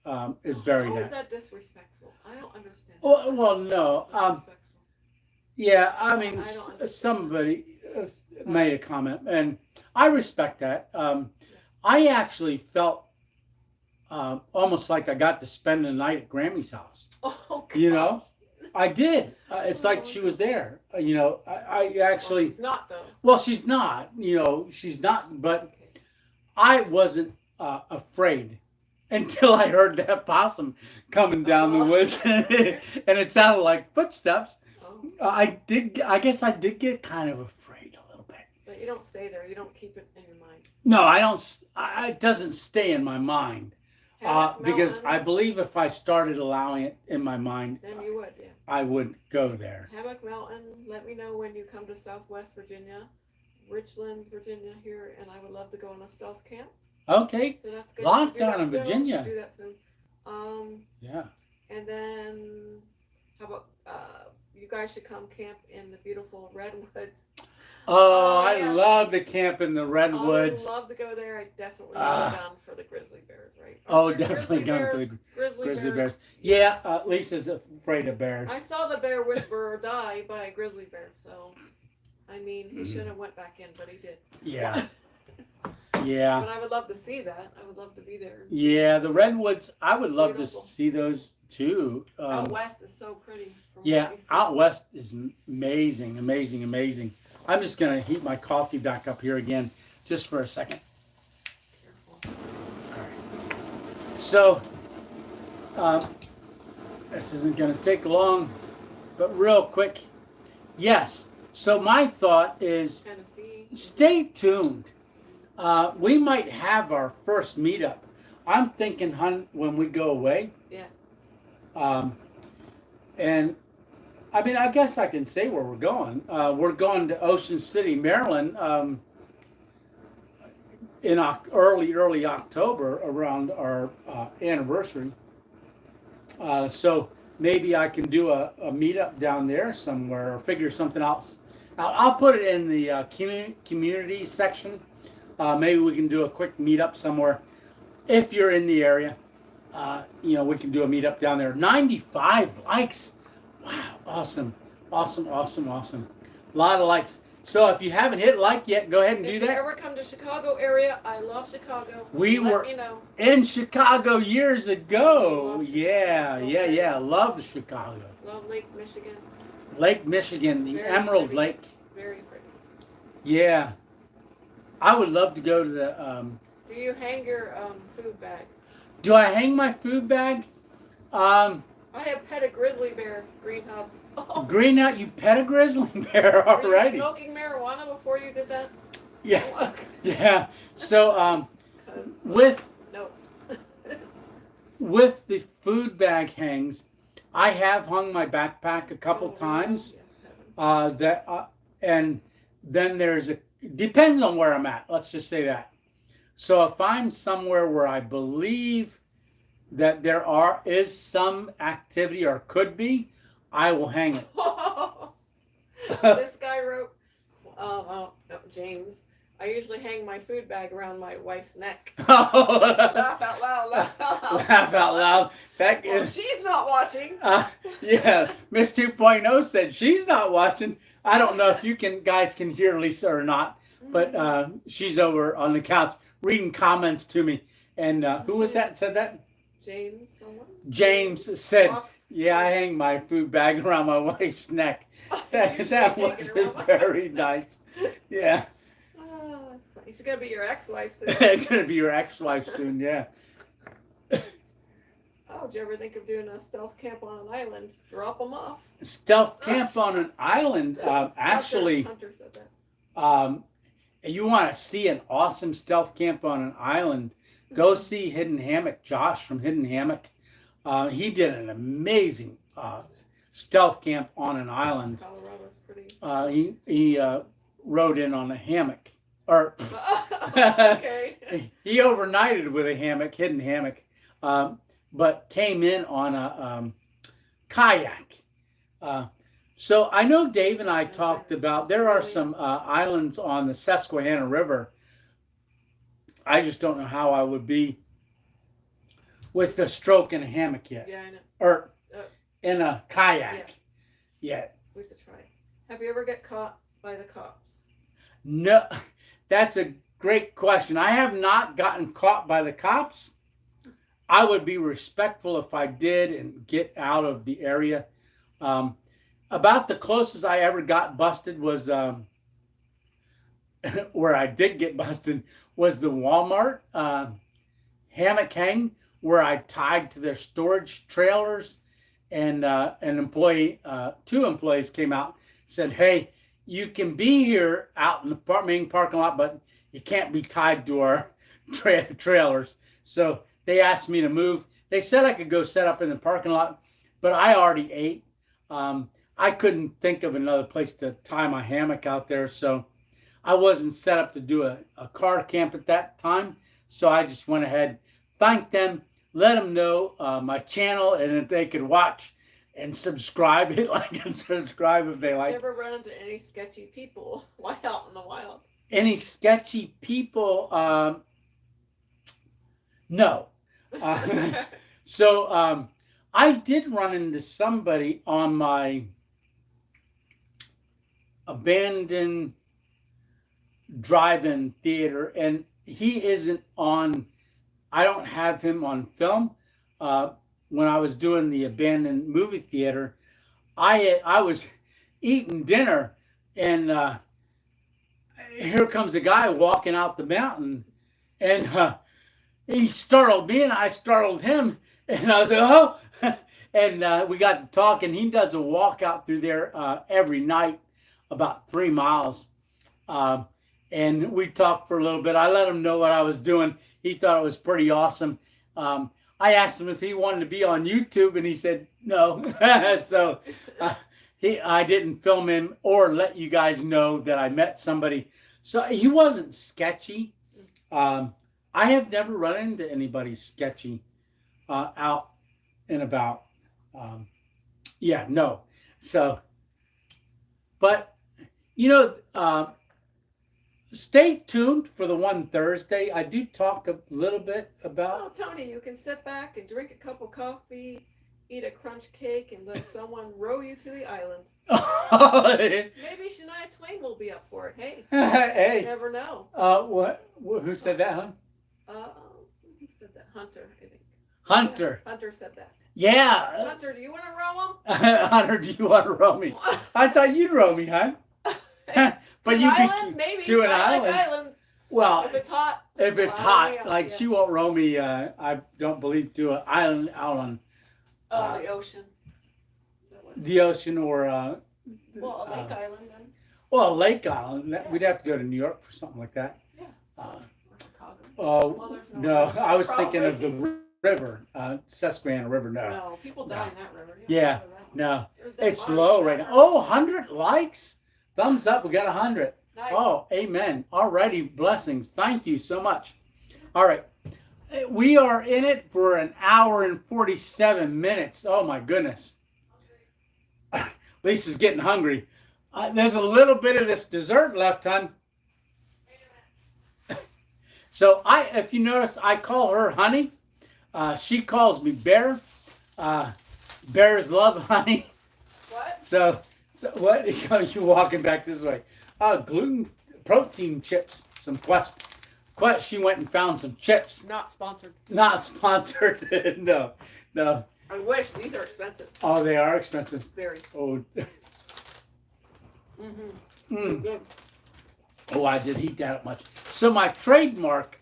is buried at. How is that disrespectful? I don't understand. Well, no. Yeah, I mean, somebody made a comment, and I respect that. I actually felt almost like I got to spend the night at Grammy's house. Oh, gosh. You know, I did. It's like she was there. I actually. Well, she's not though. Well, she's not. She's not. But I wasn't afraid until I heard that possum coming down the woods, and it sounded like footsteps. Oh. I guess I did get kind of afraid a little bit. But you don't stay there. You don't keep it in your mind. No, I don't. It doesn't stay in my mind. Because I believe if I started allowing it in my mind, then you would, yeah. I would go there. Hammock Mountain, let me know when you come to Southwest Virginia, Richlands, Virginia here, and I would love to go on a stealth camp. Okay. So that's good. Lockdown in Virginia. Do that soon. Yeah. And then, how about you guys should come camp in the beautiful redwoods. Oh, I love the camp in the redwoods. I would love to go there. I definitely down for the grizzly bears, right? Definitely down for the grizzly bears. Yeah, Lisa's afraid of bears. I saw the bear whisperer die by a grizzly bear, so I mean he should have went back in, but he did. Yeah. Yeah. But I would love to see that. I would love to be there. Yeah, the redwoods. I would love to see those too. Out west is so pretty. Yeah, out west is amazing, amazing, amazing. I'm just gonna heat my coffee back up here again, just for a second. Careful. All right. So, this isn't gonna take long, but real quick. Yes. So my thought is, Tennessee. Stay tuned. We might have our first meetup. I'm thinking, when we go away. Yeah. And I mean, I guess I can say where we're going. We're going to Ocean City, Maryland, in early October, around our anniversary. So maybe I can do a meetup down there somewhere, or figure something else out. I'll put it in the community section. Maybe we can do a quick meetup somewhere. If you're in the area, we can do a meetup down there. 95 likes. Wow, awesome. Awesome, awesome, awesome. A lot of likes. So if you haven't hit like yet, go ahead and do that. If you ever come to Chicago area, I love Chicago. We were in Chicago years ago. Yeah. Love Chicago. Love Lake Michigan. Lake Michigan, the Emerald Lake. Very pretty. Yeah. I would love to go to the... Do you hang your food bag? Do I hang my food bag? I have pet a grizzly bear, green hubs. Oh. Green out, you pet a grizzly bear already. Were you smoking marijuana before you did that? Yeah, yeah. So with the food bag hangs, I have hung my backpack a couple times. Yes, and then depends on where I'm at. Let's just say that. So if I'm somewhere where I believe that there is some activity, or could be, I will hang it. This guy wrote, James, I usually hang my food bag around my wife's neck. Laugh out loud, laugh out loud. Laugh out loud. She's not watching. Yeah, Miss 2.0 said she's not watching. I don't know if you guys can hear Lisa or not, but she's over on the couch reading comments to me. And who was that said that? James, someone? James said, yeah, I hang my food bag around my wife's neck. That was very nice. Yeah. Oh, that's funny. She's going to be your ex-wife soon. Going to be your ex-wife soon, yeah. Oh, did you ever think of doing a stealth camp on an island? Drop them off. Stealth camp on an island? Actually, Hunter said that. You want to see an awesome stealth camp on an island, go see Hidden Hammock, Josh from Hidden Hammock. He did an amazing stealth camp on an island. Colorado's pretty. He rode in on a hammock. Okay. He overnighted with a hammock, Hidden Hammock, but came in on a kayak. So I know Dave and I talked about, there are some islands on the Susquehanna River. I just don't know how I would be with the stroke in a hammock yet. Yeah, I know. Or in a kayak yet. We have to try it. Have you ever get caught by the cops? No, that's a great question. I have not gotten caught by the cops. I would be respectful if I did and get out of the area. About the closest I ever got busted was, where I did get busted, was the Walmart hammock hang, where I tied to their storage trailers, and two employees came out, said, hey, you can be here out in the main parking lot, but you can't be tied to our trailers. So they asked me to move. They said I could go set up in the parking lot, but I already ate. I couldn't think of another place to tie my hammock out there, so I wasn't set up to do a car camp at that time. So I just went ahead, thanked them, let them know my channel, and if they could watch and subscribe, hit like and subscribe if they like. Did you ever run into any sketchy people while out in the wild? Any sketchy people? No. So I did run into somebody on my abandoned drive-in theater, and he isn't on. I don't have him on film. When I was doing the abandoned movie theater, I was eating dinner, and here comes a guy walking out the mountain, and he startled me, and I startled him, and I was like, oh, and we got to talking. He does a walk out through there every night, about 3 miles. And we talked for a little bit. I let him know what I was doing. He thought it was pretty awesome. I asked him if he wanted to be on YouTube, and he said no. So I didn't film him or let you guys know that I met somebody. So he wasn't sketchy. I have never run into anybody sketchy out and about. Yeah, no. So, but, stay tuned for the one Thursday. I do talk a little bit about. Oh, Tony, you can sit back and drink a cup of coffee, eat a crunch cake, and let someone row you to the island. Maybe Shania Twain will be up for it. Hey, hey, you never know. What? Who said that, hon? Who said that? Hunter, I think. Hunter. Yeah, Hunter said that. Yeah. Hunter, do you want to row him? Hunter, do you want to row me? I thought you'd row me, hon. But you island, maybe to an I island. like islands. Well, if it's hot. If it's hot, like yeah. She won't row me. I don't believe to an island out on. The ocean. The ocean or. A lake island then. Well, a lake island. We'd have to go to New York for something like that. Yeah. Or Chicago. Oh no! I was thinking of the river, Susquehanna River. No, people die in that river. Yeah. No, it's low right now. Oh, 100 likes. Thumbs up, we got 100. Nice. Oh, amen. Alrighty, blessings. Thank you so much. All right. We are in it for an hour and 47 minutes. Oh, my goodness. Lisa's getting hungry. There's a little bit of this dessert left, hon. So, if you notice, I call her Honey. She calls me Bear. Bears love honey. What? So what? You walking back this way? Gluten protein chips. Some Quest. She went and found some chips. Not sponsored. Not sponsored. No. I wish. These are expensive. Oh, they are expensive. Very. Oh. Good. Oh, I did eat that much. So my trademark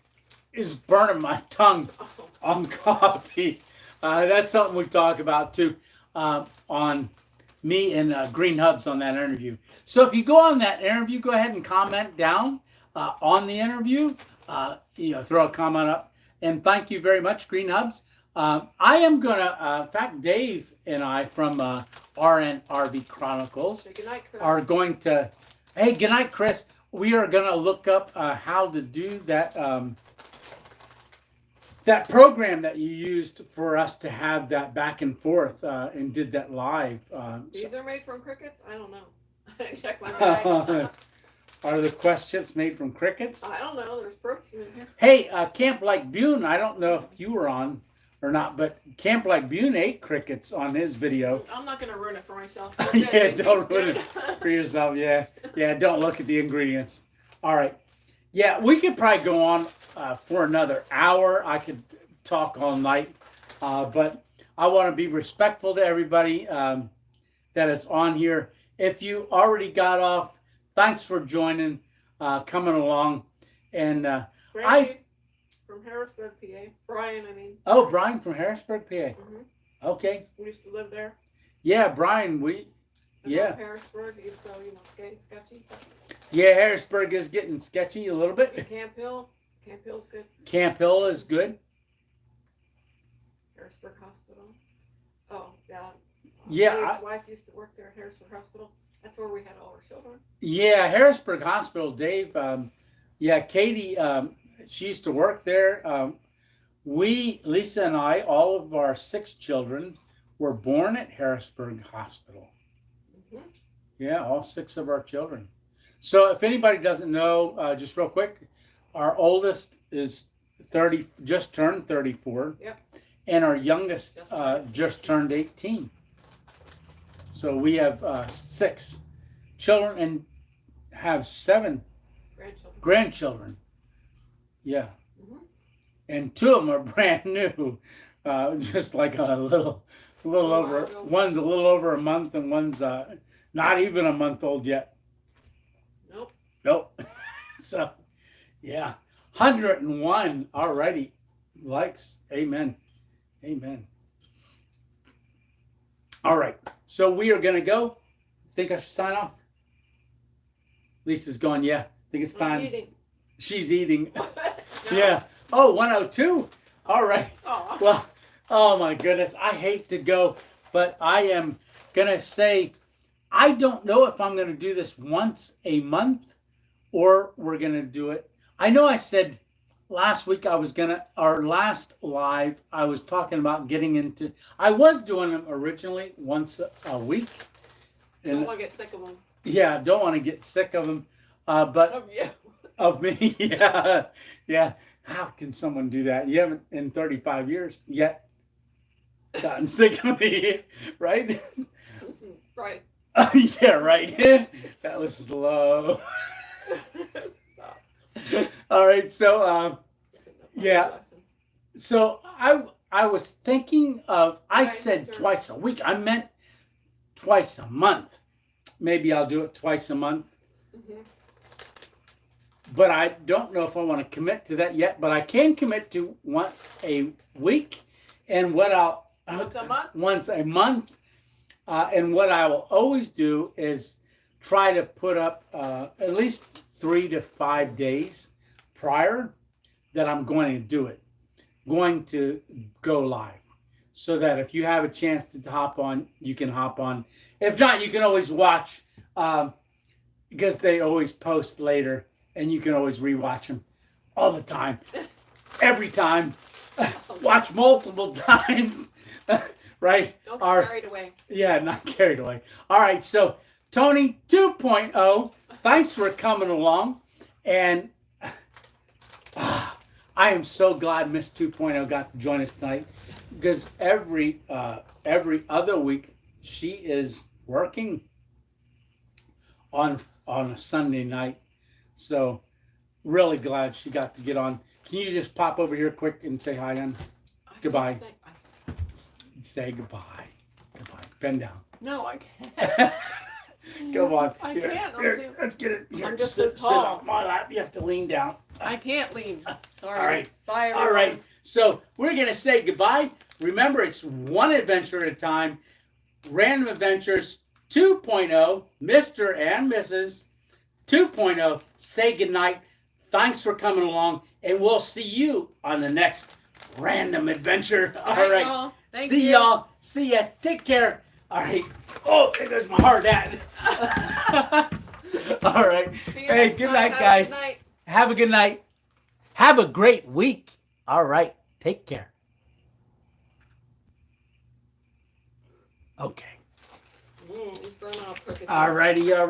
is burning my tongue on coffee. That's something we talk about too on me and Green Hubs on that interview. So if you go on that interview, go ahead and comment down on the interview. Throw a comment up. And thank you very much, Green Hubs. I am going to, in fact, Dave and I from RNRV Chronicles are going to, hey, good night, Chris. We are going to look up how to do that that program that you used for us to have that back and forth and did that live. These are made from crickets? I don't know. Check my bag. Are the Quest chips made from crickets? I don't know. There's protein in here. Hey, Camp Like Bune, I don't know if you were on or not, but Camp Like Bune ate crickets on his video. I'm not going to ruin it for myself. Yeah, don't ruin it for yourself. Yeah, don't look at the ingredients. All right. Yeah, we could probably go on for another hour. I could talk all night, but I want to be respectful to everybody that is on here. If you already got off, thanks for joining, coming along. And from Harrisburg, PA. Brian, I mean. Oh, Brian from Harrisburg, PA. Mm-hmm. Okay. We used to live there. Yeah, Brian, yeah. Harrisburg, even though, getting sketchy. Yeah, Harrisburg is getting sketchy a little bit. And Camp Hill's good. Camp Hill is good. Harrisburg Hospital. Oh, yeah. Yeah. Dave's wife used to work there at Harrisburg Hospital. That's where we had all our children. Yeah, Harrisburg Hospital, Dave. Katie, she used to work there. Lisa and I, all of our 6 children were born at Harrisburg Hospital. Mm-hmm. Yeah, all 6 of our children. So if anybody doesn't know, just real quick, our oldest is 30, just turned 34. Yep. And our youngest just turned 18. So we have 6 children and have 7 grandchildren. Yeah. Mhm. And 2 of them are brand new. Just like a little over. One's a little over a month, and one's not even a month old yet. Nope. Nope. So, yeah. 101 already likes. Amen. Amen. All right. So we are going to go. Think I should sign off? Lisa's going, yeah. I think it's time. Eating. She's eating. No. Yeah. Oh, 102. All right. Aw. Well, oh my goodness. I hate to go, but I am going to say, I don't know if I'm going to do this once a month or we're going to do it. I know I said last week our last live, I was talking about getting into, I was doing them originally once a week. Don't want to get sick of them. Yeah, don't want to get sick of them. But Of you. of me, yeah. Yeah. How can someone do that? You haven't in 35 years yet gotten sick of me, right? Right. Yeah, right. That was slow. Stop. All right, so yeah. So I was thinking of, I said twice a week. I meant twice a month. Maybe I'll do it twice a month. Mm-hmm. But I don't know if I want to commit to that yet. But I can commit to once a week, and what I'll Once a month. Once a month, and what I will always do is try to put up at least 3 to 5 days prior that I'm going to do it, going to go live, so that if you have a chance to hop on, you can hop on. If not, you can always watch, because they always post later, and you can always rewatch them all the time, every time. Watch multiple times, right? Don't get carried away. Yeah, not carried away. All right, so Tony 2.0, thanks for coming along, and I am so glad Miss 2.0 got to join us tonight, because every other week she is working on a Sunday night. So really glad she got to get on. Can you just pop over here quick and say hi, and goodbye? Say goodbye. Goodbye. Bend down. No, I can't. Come on. I Here, can't. here, let's get it. Here, I'm just sit, so tall. Sit on my lap. You have to lean down. I can't lean. Sorry. All right. Bye, everyone. All right. So we're going to say goodbye. Remember, it's one adventure at a time. Random Adventures 2.0, Mr. and Mrs. 2.0, say goodnight. Thanks for coming along, and we'll see you on the next random adventure. All right. Y'all. Thank See you. y'all. See ya. Take care. All right. Oh, there goes my hard hat. All right. See you Hey, next good time. night, Have a guys. good night. Have a good night. Have a great week. All right. Take care. Okay. He's burning off crooked. All righty.